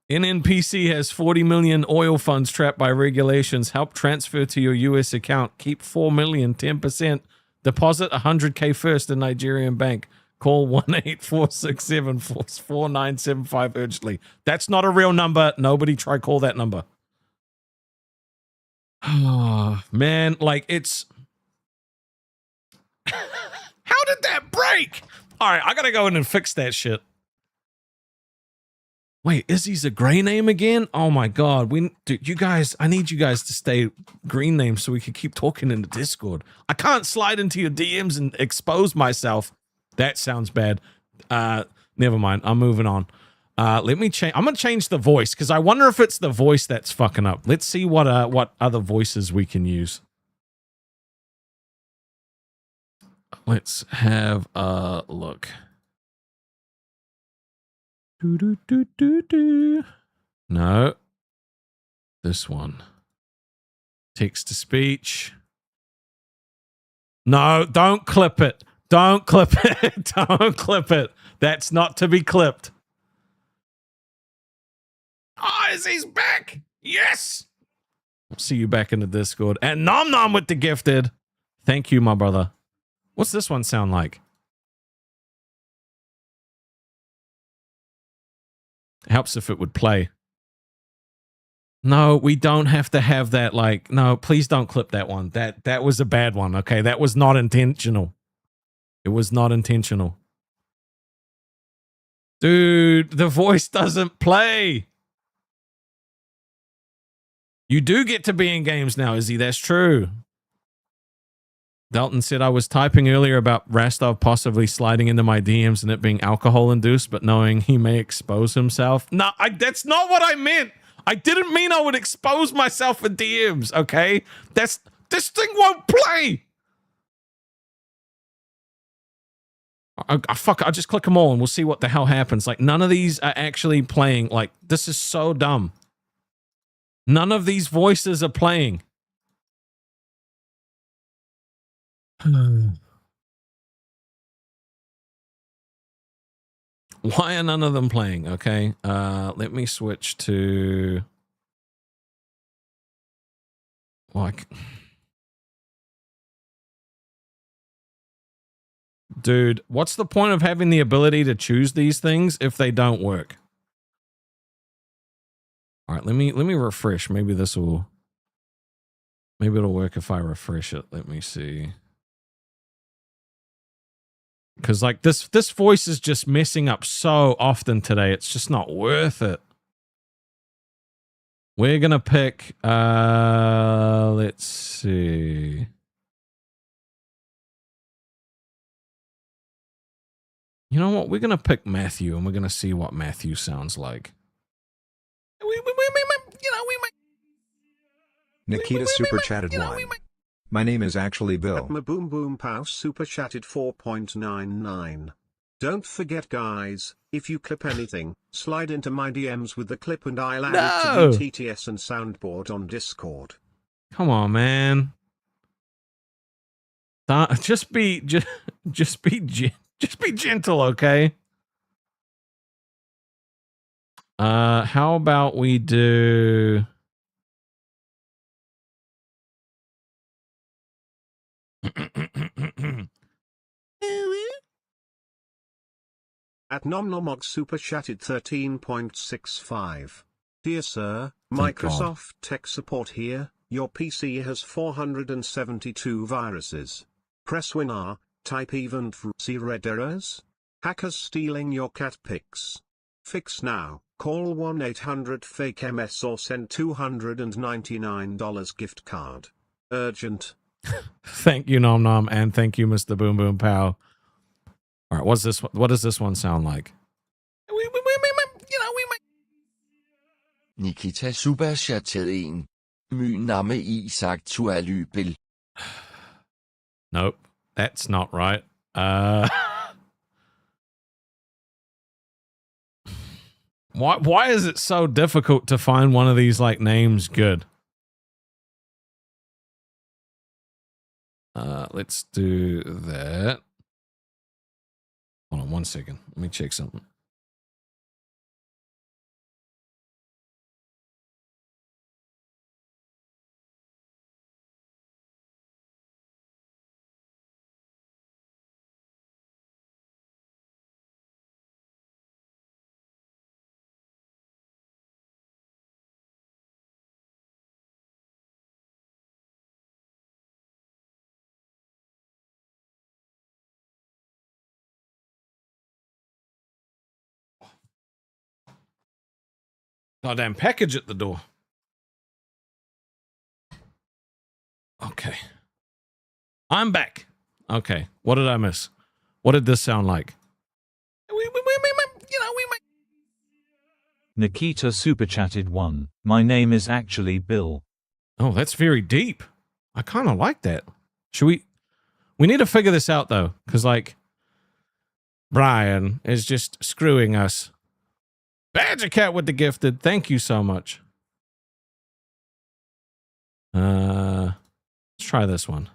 NNPC has 40 million oil funds trapped by regulations. Help transfer to your US account. Keep 4 million, 10%. Deposit 100k first in Nigerian bank. Call 1-846-744-4975 urgently." That's not a real number. Nobody try call that number. Oh, man, like it's... How did that break? All right, I gotta go in and fix that shit. Wait, Izzy's a gray name again? Oh my god, dude, you guys, I need you guys to stay green names so we can keep talking in the Discord. I can't slide into your DMs and expose myself. That sounds bad. Never mind. I'm moving on. Let me change. I'm gonna change the voice because I wonder if it's the voice that's fucking up. Let's see what other voices we can use. Let's have a look. No. This one. Text to speech. No, don't clip it. Don't clip it. Don't clip it. That's not to be clipped. Oh, Izzy's back. Yes. I'll see you back in the Discord. And Nom Nom with the gifted. Thank you, my brother. What's this one sound like? Helps if it would play. No, we don't have to have that. Like, no, please don't clip that one. That was a bad one. Okay, that was not intentional. It was not intentional. Dude, the voice doesn't play. You do get to be in games now, Izzy. That's true. Dalton said, I was typing earlier about Rastov possibly sliding into my DMs and it being alcohol-induced, but knowing he may expose himself. No, that's not what I meant. I didn't mean I would expose myself for DMs, okay? This thing won't play. Fuck it, I'll just click them all and we'll see what the hell happens. Like, none of these are actually playing. Like, this is so dumb. None of these voices are playing. Why are none of them playing? Okay, let me switch to like, dude, what's the point of having the ability to choose these things if they don't work? All right, let me refresh. Maybe it'll work if I refresh it. Let me see. Because like this voice is just messing up so often today. It's just not worth it. We're going to pick, let's see. You know what? We're going to pick Matthew and we're going to see what Matthew sounds like. Nikita super chatted one. My name is actually Bill. Atma Boom Boom Pow super chatted 4.99. Don't forget, guys, if you clip anything, slide into my DMs with the clip and I'll add it to the TTS and soundboard on Discord. Come on, man. Just be Just be gentle, okay? How about we do... At Nomnomog super chatted 13.65. Dear sir, Thank Microsoft tech support here. Your PC has 472 viruses. Press WinR, type event see red errors. Hackers stealing your cat pics. Fix now. Call 1-800-FAKE-MS or send $299 gift card. Urgent. Thank you, Nom Nom, and thank you, Mr. Boom Boom Pow. All right, what's this? What does this one sound like? Nikita superchattet en. My namme Isak Tualybil. Nope, that's not right. Why is it so difficult to find one of these like names good? Let's do that. Hold on 1 second. Let me check something. Goddamn package at the door. Okay. I'm back. Okay. What did I miss? What did this sound like? Nikita super chatted 1. My name is actually Bill. Oh, that's very deep. I kind of like that. Should we need to figure this out though, because like Brian is just screwing us. Badger Cat with the gifted. Thank you so much. Let's try this one.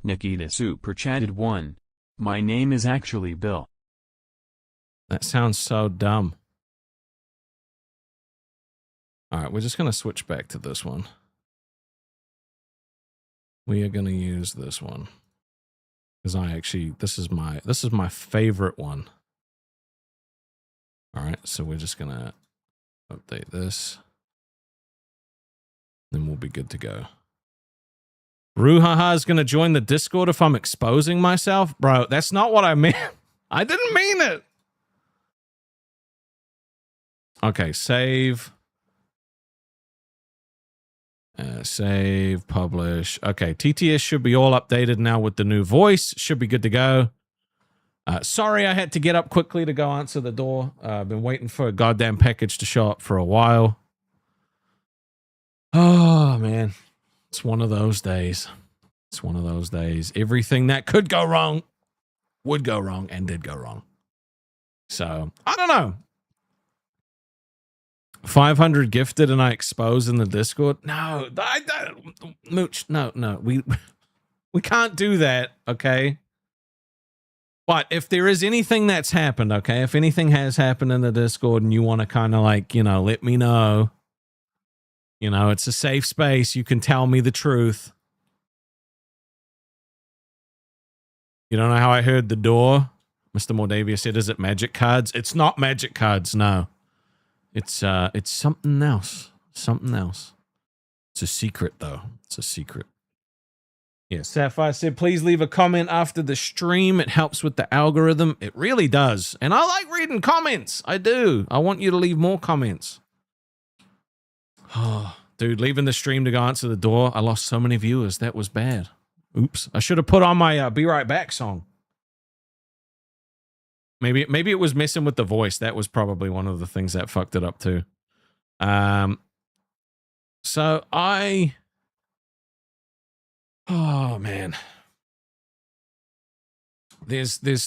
Nikita super chatted 1. My name is actually Bill. That sounds so dumb. All right, we're just going to switch back to this one. We are going to use this one. Because this is my favorite one. All right, so we're just going to update this. Then we'll be good to go. Ruhaha is going to join the Discord if I'm exposing myself? Bro, that's not what I meant. I didn't mean it. Okay, save. Save, publish. Okay, TTS should be all updated now with the new voice. Should be good to go. Sorry I had to get up quickly to go answer the door. I've been waiting for a goddamn package to show up for a while. Oh, man. It's one of those days. It's one of those days. Everything that could go wrong would go wrong and did go wrong. So, I don't know. 500 gifted and I expose in the Discord? No, Mooch, no. We can't do that, okay? But if there is anything that's happened, okay, if anything has happened in the Discord and you want to kind of like, let me know, it's a safe space. You can tell me the truth. You don't know how I heard the door? Mr. Mordavia said, is it magic cards? It's not magic cards, no. It's something else. Something else. It's a secret, though. It's a secret. Yeah, Sapphire said, please leave a comment after the stream. It helps with the algorithm. It really does. And I like reading comments. I do. I want you to leave more comments. Oh, dude, leaving the stream to go answer the door. I lost so many viewers. That was bad. Oops. I should have put on my Be Right Back song. Maybe it was messing with the voice. That was probably one of the things that fucked it up too. So oh man. There's Do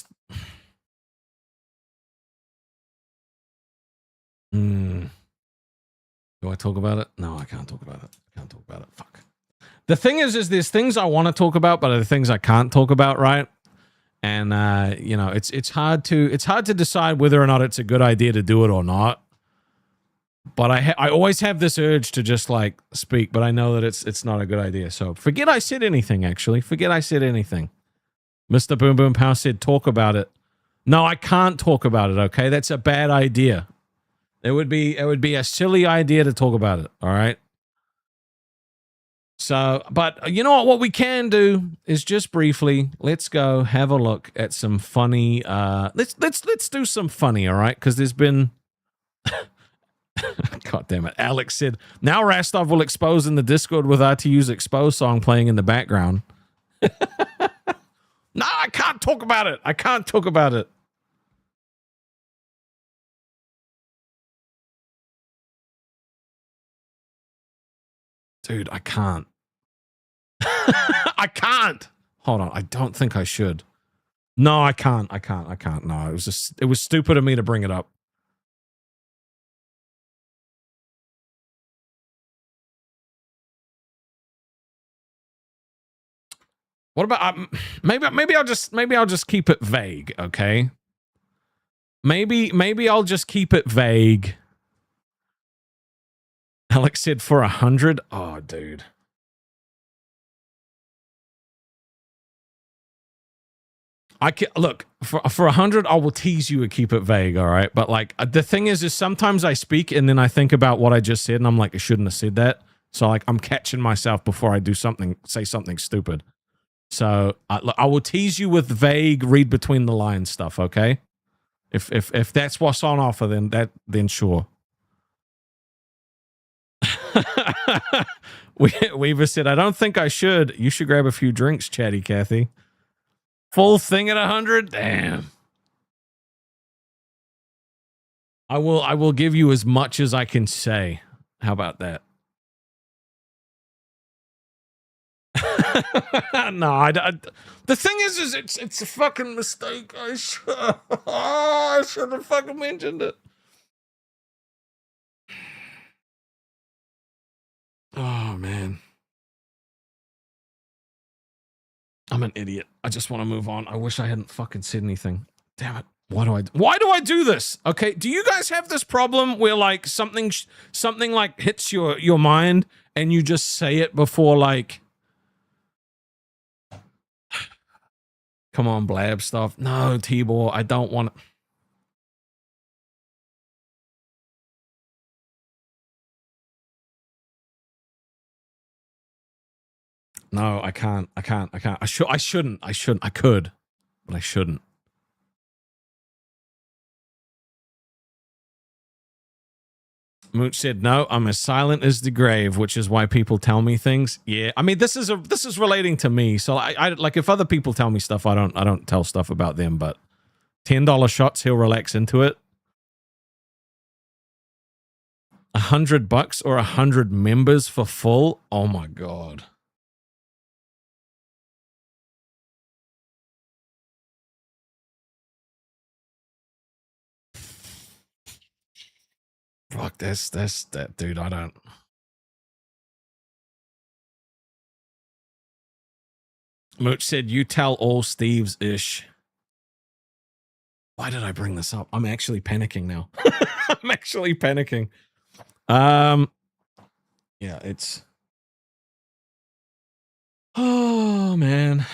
I talk about it? No, I can't talk about it. Fuck. The thing is there's things I want to talk about, but there are things I can't talk about, right? And you know, it's hard to decide whether or not it's a good idea to do it or not. But I always have this urge to just like speak, but I know that it's not a good idea. So forget I said anything. Actually, forget I said anything. Mr. Boom Boom Pow said, "Talk about it." No, I can't talk about it. Okay, that's a bad idea. It would be a silly idea to talk about it. All right. So, but you know what we can do is just briefly, let's go have a look at some funny, let's do some funny, all right? Because there's been, God damn it, Alex said, now Rastov will expose in the Discord with RTU's expose song playing in the background. No, I can't talk about it. I can't talk about it. Dude, I can't. I can't. Hold on. I don't think I should. No, I can't. I can't. No, it was stupid of me to bring it up. What about maybe I'll just keep it vague, okay? Maybe I'll just keep it vague. Alex said for 100. Oh, dude. I can look for 100. I will tease you and keep it vague, all right? But like the thing is sometimes I speak and then I think about what I just said and I'm like, I shouldn't have said that. So like I'm catching myself before I do something, say something stupid. So I will tease you with vague, read between the lines stuff, okay? If that's what's on offer, then sure. Weaver said, I don't think I should. You should grab a few drinks, Chatty Cathy. Full thing at 100? Damn. I will give you as much as I can say. How about that? No, the thing is it's a fucking mistake. I should have fucking mentioned it. Oh man, I'm an idiot. I just want to move on. I wish I hadn't fucking said anything. Damn it. Why do I do this? Okay, do you guys have this problem where like something like hits your mind and you just say it before like, come on, blab stuff. No, T-Ball, I don't want to. No, I can't. I shouldn't. I could, but I shouldn't. Mooch said, no, I'm as silent as the grave, which is why people tell me things. Yeah. I mean, this is relating to me. So I like if other people tell me stuff, I don't tell stuff about them, but $10 shots, he'll relax into it. $100 or 100 members for full. Oh my God. Fuck, that's that dude. I don't. Mooch said, you tell all Steve's ish. Why did I bring this up? I'm actually panicking now. I'm actually panicking. Yeah, it's. Oh man.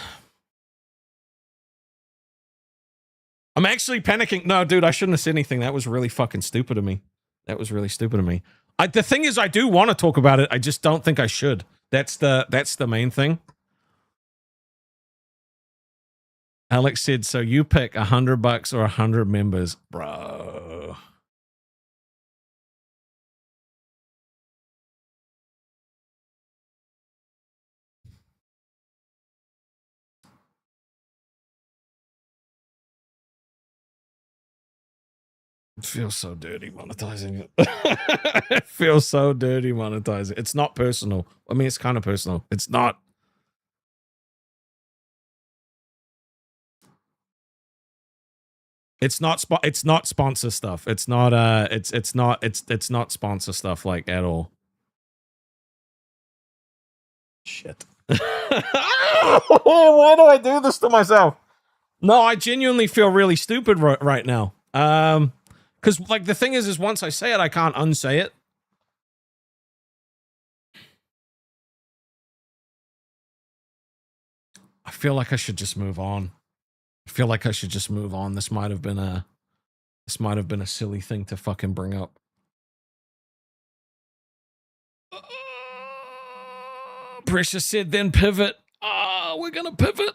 I'm actually panicking. No, dude, I shouldn't have said anything. That was really fucking stupid of me. That was really stupid of me. The thing is, I do want to talk about it. I just don't think I should. That's the main thing. Alex said, so you pick $100 or 100 members, bro. It feels so dirty monetizing it. It feels so dirty monetizing. It's not personal. I mean, it's kind of personal. It's not. It's not sponsor stuff. It's not it's not sponsor stuff like at all. Shit. Why do I do this to myself? No, I genuinely feel really stupid right now. Because like the thing is once I say it, I can't unsay it. I feel like I should just move on. This might have been a silly thing to fucking bring up. Precious said, then pivot. We're gonna pivot.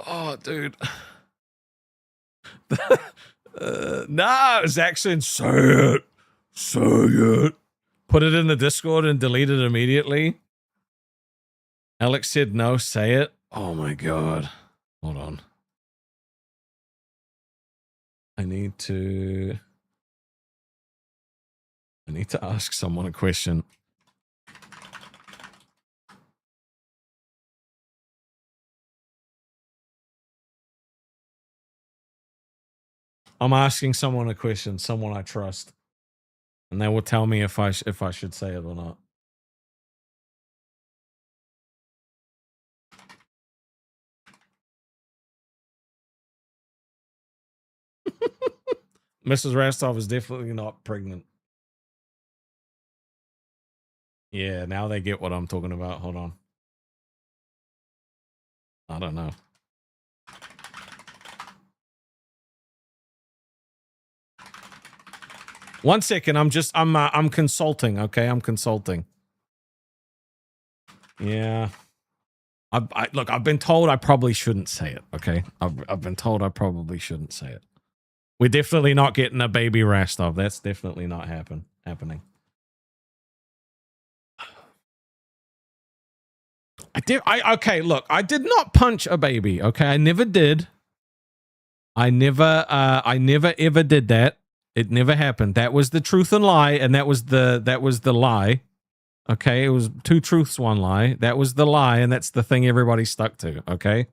Oh, dude. Nah, Zach said, say it. Put it in the Discord and delete it immediately. Alex said, no, say it. Oh my God. Hold on. I need to ask someone a question. I'm asking someone a question, someone I trust, and they will tell me if I should say it or not. Mrs. Rastov is definitely not pregnant. Yeah, now they get what I'm talking about. Hold on. I don't know. One second, I'm consulting, okay? I'm consulting. Yeah. Look, I've been told I probably shouldn't say it, okay? I've been told I probably shouldn't say it. We're definitely not getting a baby Rastov. That's definitely not happening. Okay, look, I did not punch a baby, okay? I never did. I never ever did that. It never happened. That was the truth and lie, and that was the lie. Okay, it was two truths, one lie. That was the lie, and that's the thing everybody stuck to, okay?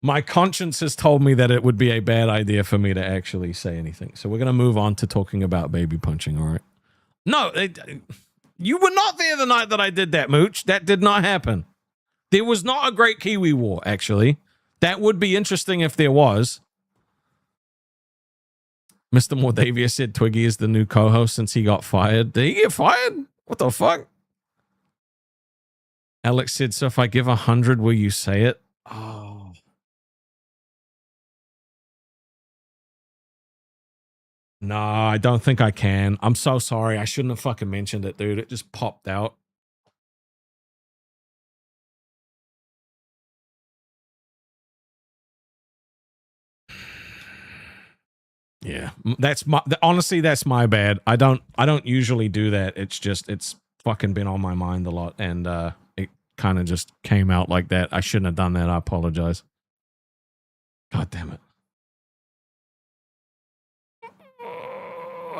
My conscience has told me that it would be a bad idea for me to actually say anything. So we're going to move on to talking about baby punching, all right? No, you were not there the night that I did that, Mooch. That did not happen. There was not a Great Kiwi War, actually. That would be interesting if there was. Mr. Mordavia said Twiggy is the new co-host since he got fired. Did he get fired? What the fuck? Alex said, so if I give 100, will you say it? Oh. No, I don't think I can. I'm so sorry. I shouldn't have fucking mentioned it, dude. It just popped out. Yeah, honestly, that's my bad. I don't usually do that. It's fucking been on my mind a lot, and it kind of just came out like that. I shouldn't have done that. I apologize. God damn it.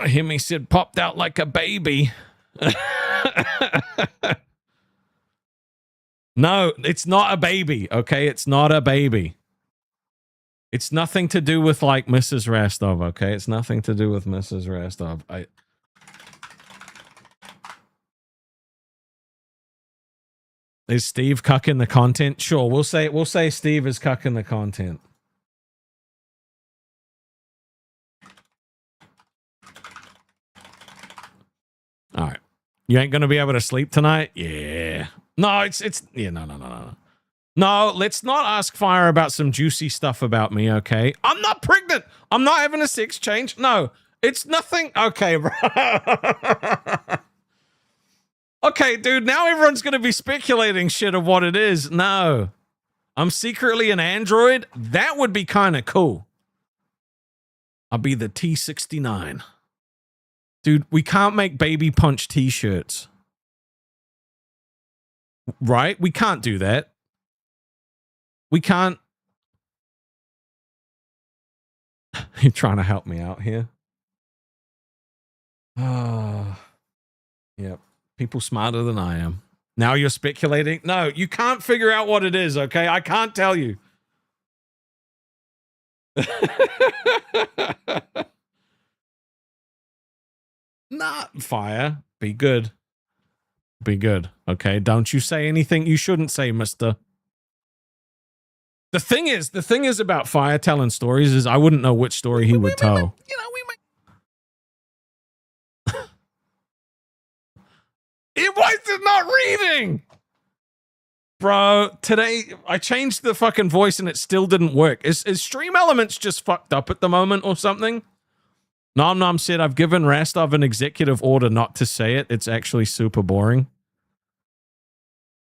Hemi said popped out like a baby. No, it's not a baby, okay? It's not a baby. It's nothing to do with like Mrs. Rastov, okay? It's nothing to do with Mrs. Rastov. Is Steve cucking the content? Sure, we'll say Steve is cucking the content. All right. You ain't gonna be able to sleep tonight? Yeah. No, it's yeah, no. No, let's not ask Fire about some juicy stuff about me, okay? I'm not pregnant. I'm not having a sex change. No, it's nothing. Okay, bro. Okay, dude, now everyone's going to be speculating shit of what it is. No. I'm secretly an android? That would be kind of cool. I'll be the T69. Dude, we can't make baby punch t-shirts. Right? We can't do that. We can't. You're trying to help me out here. Yep. People smarter than I am. Now you're speculating? No, you can't figure out what it is, okay? I can't tell you. Nah, Fire. Be good. Be good. Okay. Don't you say anything you shouldn't say, mister. The thing is about Fire telling stories is I wouldn't know which story he would tell. Why is it not reading? Bro, today I changed the fucking voice and it still didn't work. Is StreamElements just fucked up at the moment or something? Nom Nom said, I've given Rastov an executive order not to say it. It's actually super boring.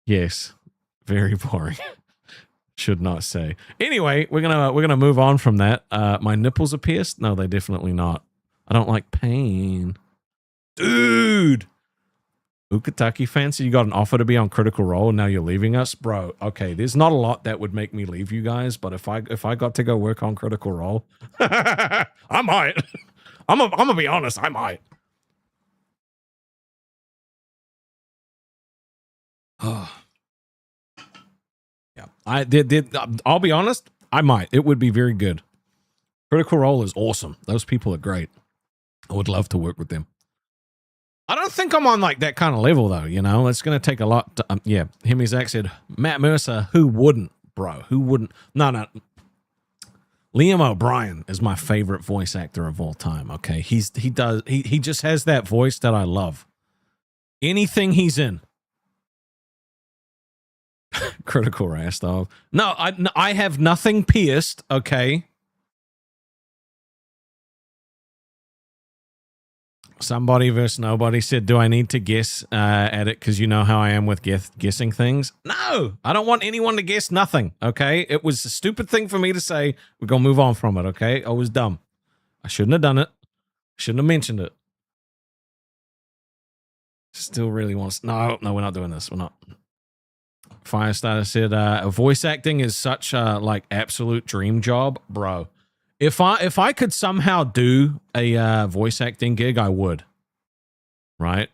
Yes, very boring. Should not say. Anyway, we're gonna move on from that. My nipples are pierced? No, they definitely not. I don't like pain. Dude! Ukataki fancy, you got an offer to be on Critical Role and now you're leaving us? Bro, okay, there's not a lot that would make me leave you guys, but if I got to go work on Critical Role, I might. I'm gonna be honest, I might. Oh. Yeah, I'll be honest, I might. It would be very good. Critical Role is awesome. Those people are great. I would love to work with them. I don't think I'm on like that kind of level though, you know. It's going to take a lot to, yeah, Hemi Zach said, Matt Mercer, who wouldn't, bro? Who wouldn't? No. Liam O'Brien is my favorite voice actor of all time, okay? He just has that voice that I love. Anything he's in. Critical Rastov. No, I have nothing pierced, okay? Somebody versus nobody said, do I need to guess at it because you know how I am with guessing things? No, I don't want anyone to guess nothing, okay? It was a stupid thing for me to say. We're going to move on from it, okay? I was dumb. I shouldn't have done it. Shouldn't have mentioned it. Still really wants... No, we're not doing this. We're not. Firestarter said, voice acting is such a, like, absolute dream job. Bro. If I could somehow do a voice acting gig, I would. Right?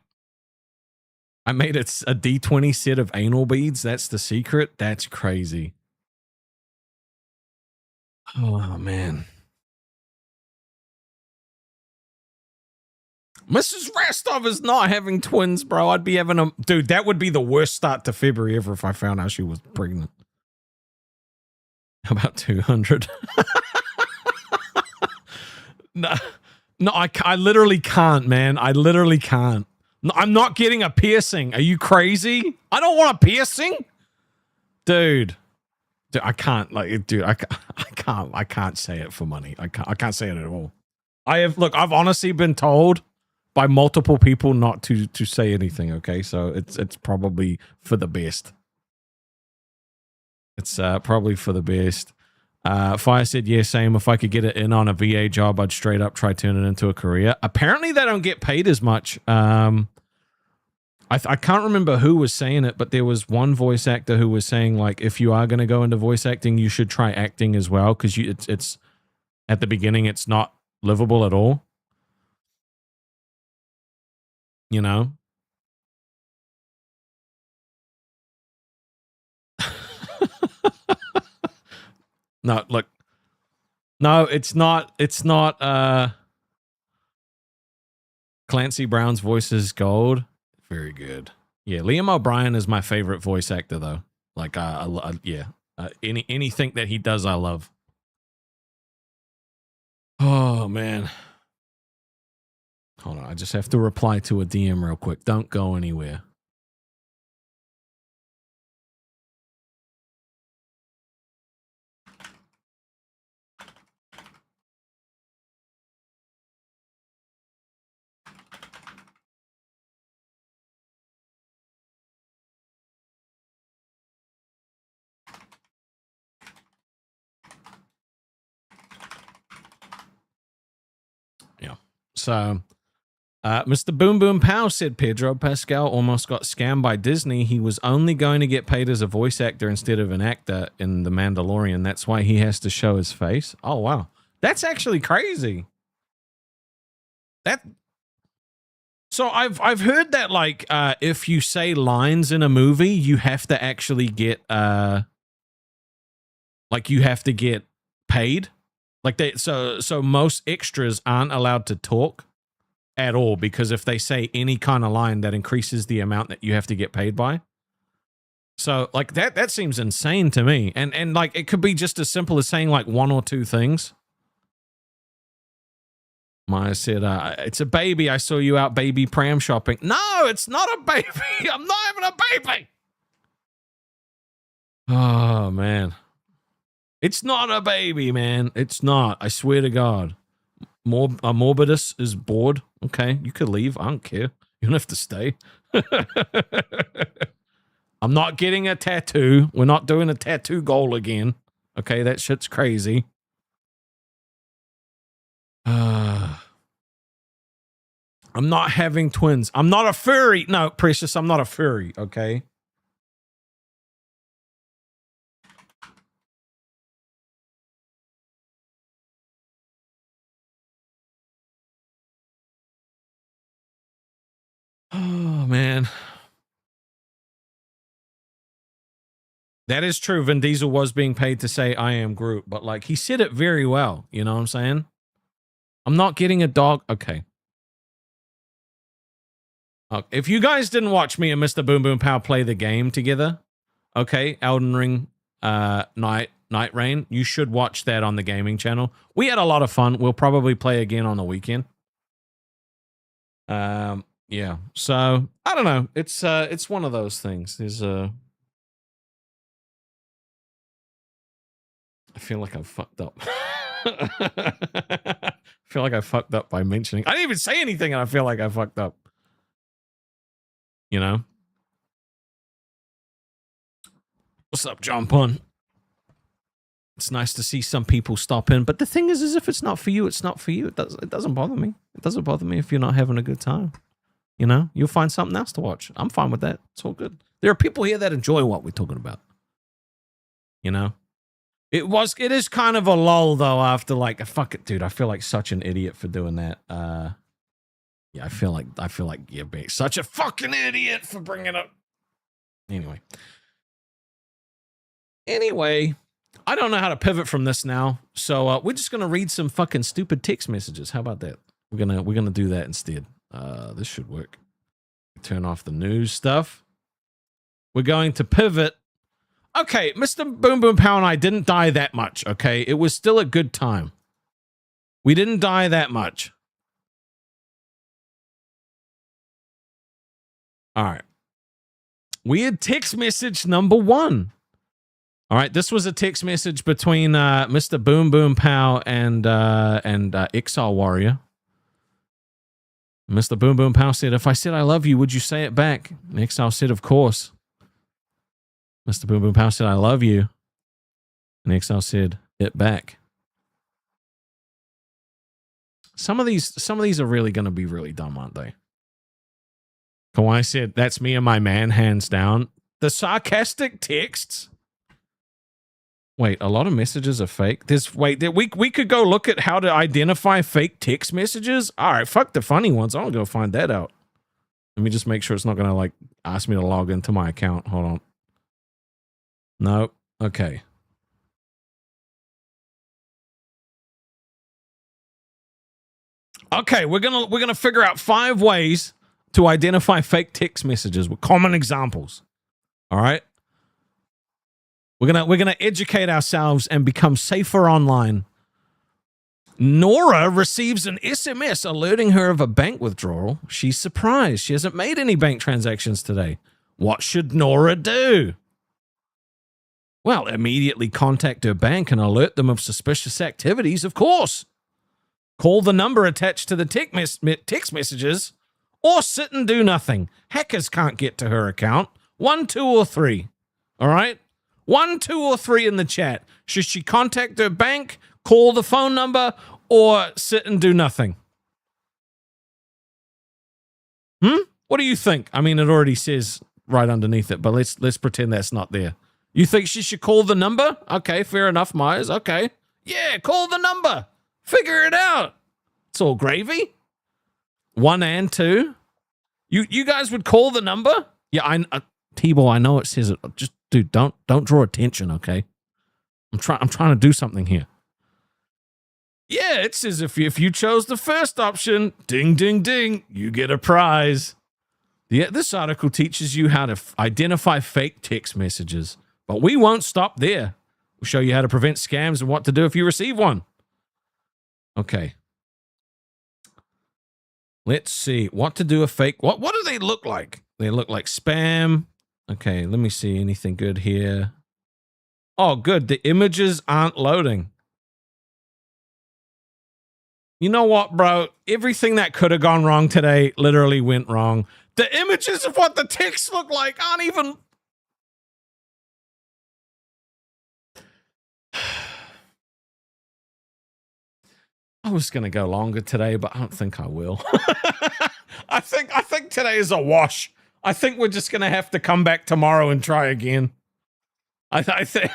I made it a D20 set of anal beads. That's the secret. That's crazy. Oh, man. Mrs. Rastov is not having twins, bro. I'd be having a... Dude, that would be the worst start to February ever if I found out she was pregnant. How about 200? No, I literally can't, man. I literally can't. No, I'm not getting a piercing. Are you crazy? I don't want a piercing, dude. I can't. Like, dude, I can't say it for money. I can't say it at all. I've honestly been told by multiple people not to say anything. Okay, so it's probably for the best. It's probably for the best. Fire said, yeah, same. If I could get it in on a VA job, I'd straight up try turn it into a career. Apparently they don't get paid as much. I can't remember who was saying it, but there was one voice actor who was saying, like, if you are going to go into voice acting, you should try acting as well, because it's at the beginning, it's not livable at all. You know? No, look. No, it's not Clancy Brown's voice is gold. Very good. Yeah, Liam O'Brien is my favorite voice actor though. Like anything that he does I love. Oh man. Hold on, I just have to reply to a DM real quick. Don't go anywhere. Yeah. So, Mr. Boom Boom Pow said Pedro Pascal almost got scammed by Disney. He was only going to get paid as a voice actor instead of an actor in The Mandalorian. That's why he has to show his face. Oh, wow. That's actually crazy. So I've heard that, like, if you say lines in a movie, you have to actually get you have to get paid. Like so most extras aren't allowed to talk at all, because if they say any kind of line, that increases the amount that you have to get paid by. So like that seems insane to me. And like it could be just as simple as saying like one or two things. Maya said, it's a baby. I saw you out baby pram shopping. No, it's not a baby. I'm not having a baby. Oh, man. It's not a baby, man. It's not. I swear to God. Morbidus is bored. Okay, you could leave. I don't care. You don't have to stay. I'm not getting a tattoo. We're not doing a tattoo goal again. Okay, that shit's crazy. I'm not having twins. I'm not a furry. No, Precious, I'm not a furry, okay? Oh, man. That is true. Vin Diesel was being paid to say, I am Groot, but like he said it very well. You know what I'm saying? I'm not getting a dog. Okay. If you guys didn't watch me and Mr. Boom Boom Pow play the game together, okay, Elden Ring, Night Rain, you should watch that on the gaming channel. We had a lot of fun. We'll probably play again on the weekend. Yeah. So I don't know. It's one of those things. There's I feel like I've fucked up. I feel like I fucked up by mentioning. I didn't even say anything, and I feel like I fucked up. You know? What's up, John Pun? It's nice to see some people stop in, but the thing is if it's not for you, it's not for you. It doesn't bother me. It doesn't bother me if you're not having a good time. You know? You'll find something else to watch. I'm fine with that. It's all good. There are people here that enjoy what we're talking about. You know? It is kind of a lull though after like fuck it, dude. I feel like such an idiot for doing that. Yeah, I feel like you're being such a fucking idiot for bringing up. Anyway, I don't know how to pivot from this now, so we're just gonna read some fucking stupid text messages. How about that? We're gonna do that instead. This should work. Turn off the news stuff. We're going to pivot. Okay, Mr. Boom Boom Pow and I didn't die that much. Okay, it was still a good time. We didn't die that much. All right. Weird text message number 1. All right, this was a text message between Mr. Boom Boom Pow and Exile Warrior. Mr. Boom Boom Pow said, if I said I love you, would you say it back? And Exile said, of course. Mr. Boom Boom Pow said, I love you. And Exile said, it back. Some of these are really going to be really dumb, aren't they? Kawhi said, that's me and my man, hands down. The sarcastic texts. Wait, a lot of messages are fake. We could go look at how to identify fake text messages. All right, fuck the funny ones. I'll go find that out. Let me just make sure it's not going to like ask me to log into my account. Hold on. No. Okay. Okay, we're gonna figure out 5 ways to identify fake text messages with common examples. All right? We're gonna educate ourselves and become safer online. Nora receives an SMS alerting her of a bank withdrawal. She's surprised. She hasn't made any bank transactions today. What should Nora do? Well, immediately contact her bank and alert them of suspicious activities, of course. Call the number attached to the text messages, or sit and do nothing. Hackers can't get to her account. 1, 2, or 3. All right? 1, 2, or 3 in the chat. Should she contact her bank, call the phone number, or sit and do nothing? What do you think? I mean, it already says right underneath it, but let's pretend that's not there. You think she should call the number? Okay, fair enough, Myers. Okay. Yeah, call the number. Figure it out. It's all gravy. 1 and 2. You guys would call the number? Yeah, T-Ball, I know it says it. Just, dude, don't draw attention, okay? I'm trying to do something here. Yeah, it says if you chose the first option, ding, ding, ding, you get a prize. Yeah, this article teaches you how to identify fake text messages, but we won't stop there. We'll show you how to prevent scams and what to do if you receive one. Okay. Let's see. What to do a fake... What do they look like? They look like spam. Okay, let me see. Anything good here? Oh, good. The images aren't loading. You know what, bro? Everything that could have gone wrong today literally went wrong. The images of what the text look like aren't even... I was going to go longer today, but I don't think I will. I think today is a wash. I think we're just going to have to come back tomorrow and try again. I think...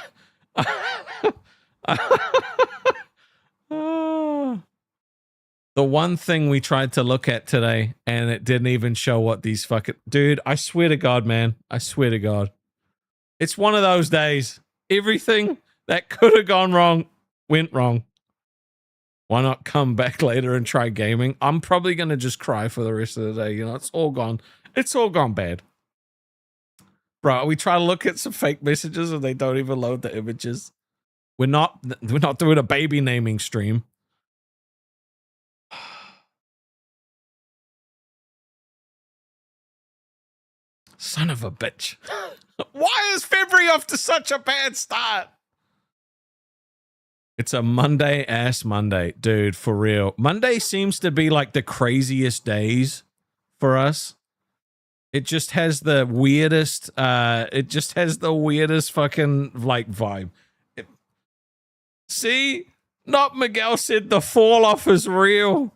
The one thing we tried to look at today, and it didn't even show what these fucking... Dude, I swear to God, man. I swear to God. It's one of those days. Everything that could have gone wrong went wrong. Why not come back later and try gaming? I'm probably going to just cry for the rest of the day. You know, it's all gone. It's all gone bad. Bro, we try to look at some fake messages and they don't even load the images. We're not doing a baby naming stream. Son of a bitch. Why is February off to such a bad start? It's a Monday-ass Monday. Dude, for real. Monday seems to be like the craziest days for us. It just has the weirdest, fucking, like, vibe. See? Not Miguel said the fall-off is real.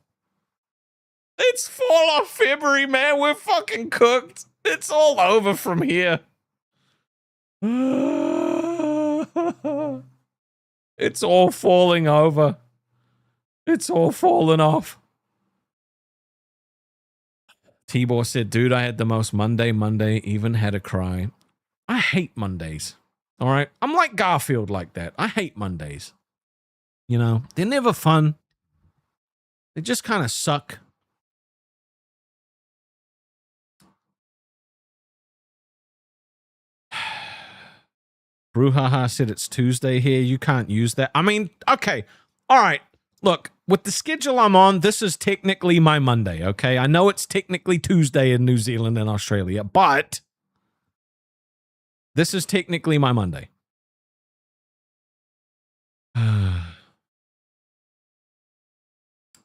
It's fall-off February, man. We're fucking cooked. It's all over from here. It's all falling over. It's all falling off. Tibor said, dude, I had the most Monday, even had a cry. I hate Mondays. All right? I'm like Garfield like that. I hate Mondays. You know, they're never fun. They just kind of suck. Brouhaha said it's Tuesday here. You can't use that. I mean, okay. All right. Look, with the schedule I'm on, this is technically my Monday, okay? I know it's technically Tuesday in New Zealand and Australia, but this is technically my Monday.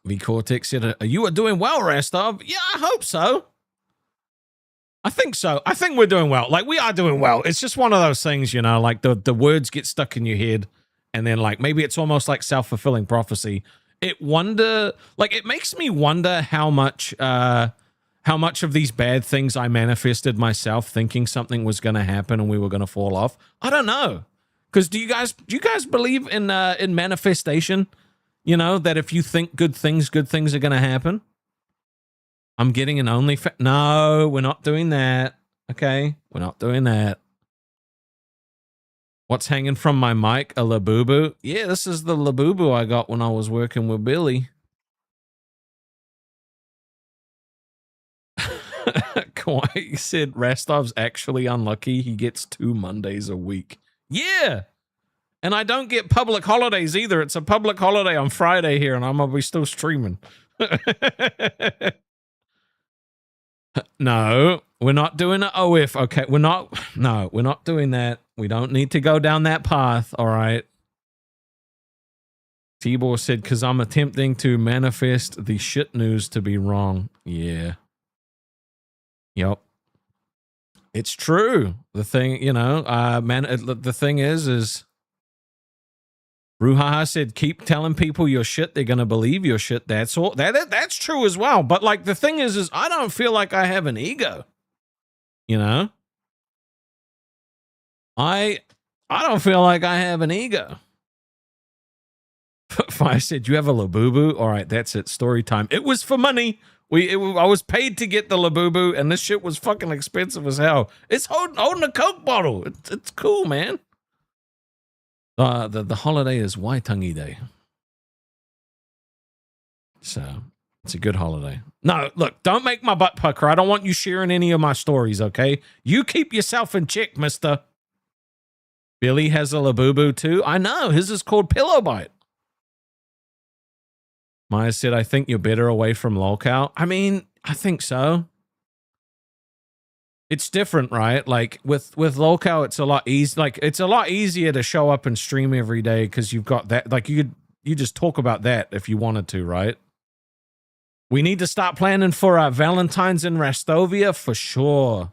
V-Cortex said, you are doing well, Rastov. Yeah, I hope so. I think so. I think we're doing well. Like, we are doing well. It's just one of those things, you know, like the words get stuck in your head and then like maybe it's almost like self-fulfilling prophecy. It makes me wonder how much of these bad things I manifested myself thinking something was going to happen and we were going to fall off. I don't know. Cuz do you guys believe in manifestation? You know, that if you think good things are going to happen? I'm getting an OnlyFans. No, we're not doing that. Okay, we're not doing that. What's hanging from my mic? A Labubu? Yeah, this is the Labubu I got when I was working with Billy. Kawaii said Rastov's actually unlucky. He gets 2 Mondays a week. Yeah. And I don't get public holidays either. It's a public holiday on Friday here, and I'm going to be still streaming. No, we're not doing an OF. Okay, we're not doing that. We don't need to go down that path, all right? Tibor said, because I'm attempting to manifest the shit news to be wrong. Yeah. Yep. It's true. The thing, you know, the thing is Ruhaha said, keep telling people your shit. They're going to believe your shit. That's all. That's true as well. But like the thing is I don't feel like I have an ego. You know? I don't feel like I have an ego. I said, you have a Labubu? All right, that's it. Story time. It was for money. I was paid to get the Labubu, and this shit was fucking expensive as hell. It's holding a Coke bottle. It's cool, man. The holiday is Waitangi Day. So it's a good holiday. No, look, don't make my butt pucker. I don't want you sharing any of my stories, okay? You keep yourself in check, mister. Billy has a Labubu too. I know. His is called Pillow Bite. Maya said, I think you're better away from lolcow. I mean, I think so. It's different, right? Like with lolcow, it's a lot easy. Like it's a lot easier to show up and stream every day because you've got that. Like you just talk about that if you wanted to, right? We need to start planning for our Valentine's in Rastovia for sure.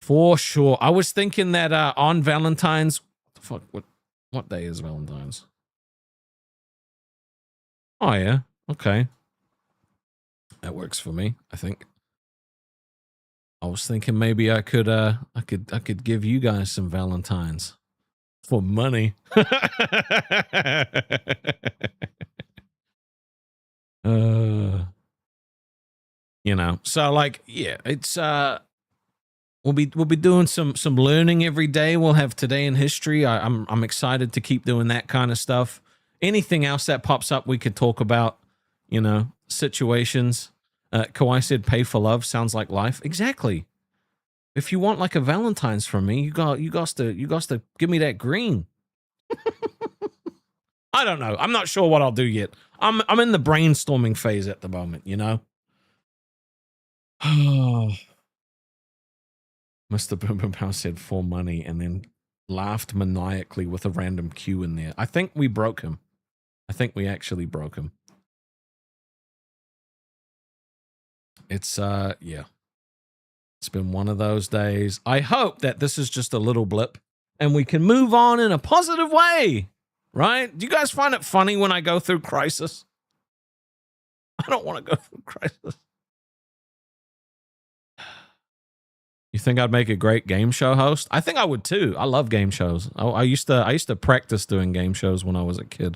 For sure. I was thinking that on Valentine's, what day is Valentine's? Oh yeah, okay. That works for me, I think. I was thinking maybe I could give you guys some Valentines for money. You know, so like, yeah, it's we'll be doing some learning every day. We'll have Today in History. I'm excited to keep doing that kind of stuff. Anything else that pops up we could talk about, you know, situations. Kawhi said pay for love sounds like life. Exactly. If you want like a Valentine's from me, you got to give me that green. I don't know. I'm not sure what I'll do yet. I'm in the brainstorming phase at the moment, you know. Mr. Boom Boom Power said for money and then laughed maniacally with a random Q in there. I think we broke him. I think we actually broke him. It's yeah. It's been one of those days. I hope that this is just a little blip and we can move on in a positive way. Right? Do you guys find it funny when I go through crisis? I don't want to go through crisis. You think I'd make a great game show host? I think I would too. I love game shows. I used to practice doing game shows when I was a kid.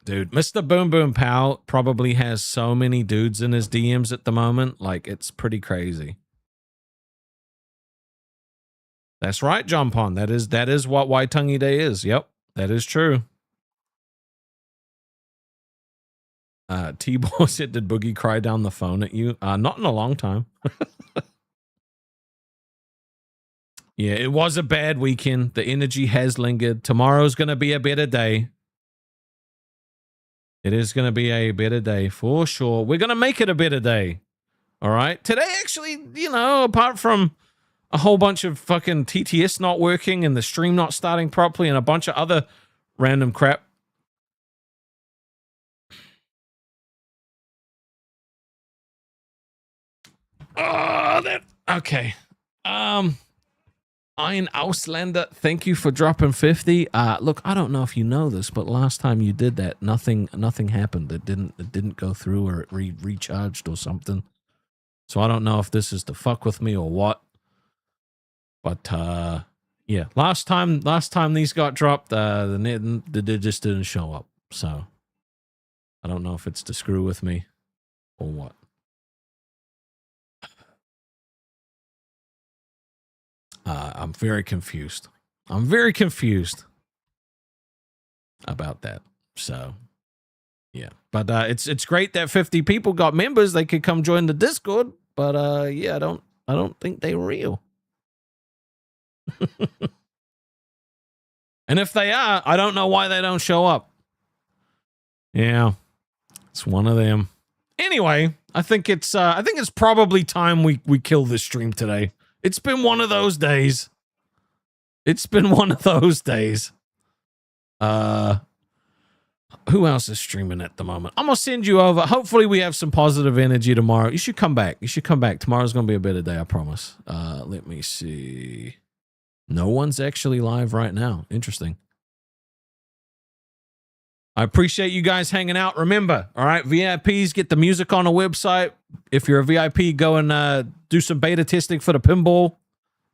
Dude, Mr. Boom Boom Pow probably has so many dudes in his DMs at the moment. Like, it's pretty crazy. That's right, John Pond. That is what Waitangi Day is. Yep, that is true. T-Ball said, did Boogie cry down the phone at you? Not in a long time. Yeah, it was a bad weekend. The energy has lingered. Tomorrow's going to be a better day. It is going to be a better day for sure. We're going to make it a better day. All right. Today, actually, you know, apart from a whole bunch of fucking TTS not working and the stream not starting properly and a bunch of other random crap. Okay. Ein Auslander, thank you for dropping 50. Look, I don't know if you know this, but last time you did that, nothing happened. It didn't go through, or it recharged or something. So I don't know if this is to fuck with me or what. But yeah, last time these got dropped, they just didn't show up. So I don't know if it's to screw with me or what. I'm very confused. I'm very confused about that. So yeah, but it's great that 50 people got members. They could come join the Discord. But yeah, I don't think they're real. And if they are, I don't know why they don't show up. Yeah, it's one of them. Anyway, I think it's probably time we kill this stream today. It's been one of those days. It's been one of those days. Who else is streaming at the moment? I'm gonna send you over. Hopefully we have some positive energy tomorrow. You should come back. You should come back. Tomorrow's gonna be a better day, I promise. Let me see. No one's actually live right now. Interesting. I appreciate you guys hanging out. Remember, all right, VIPs, get the music on the website. If you're a VIP, go and do some beta testing for the pinball.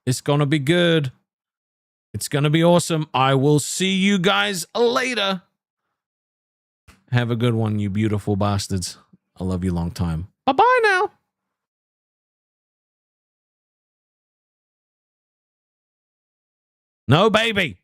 It's going to be good. It's going to be awesome. I will see you guys later. Have a good one, you beautiful bastards. I love you long time. Bye-bye now. No, baby.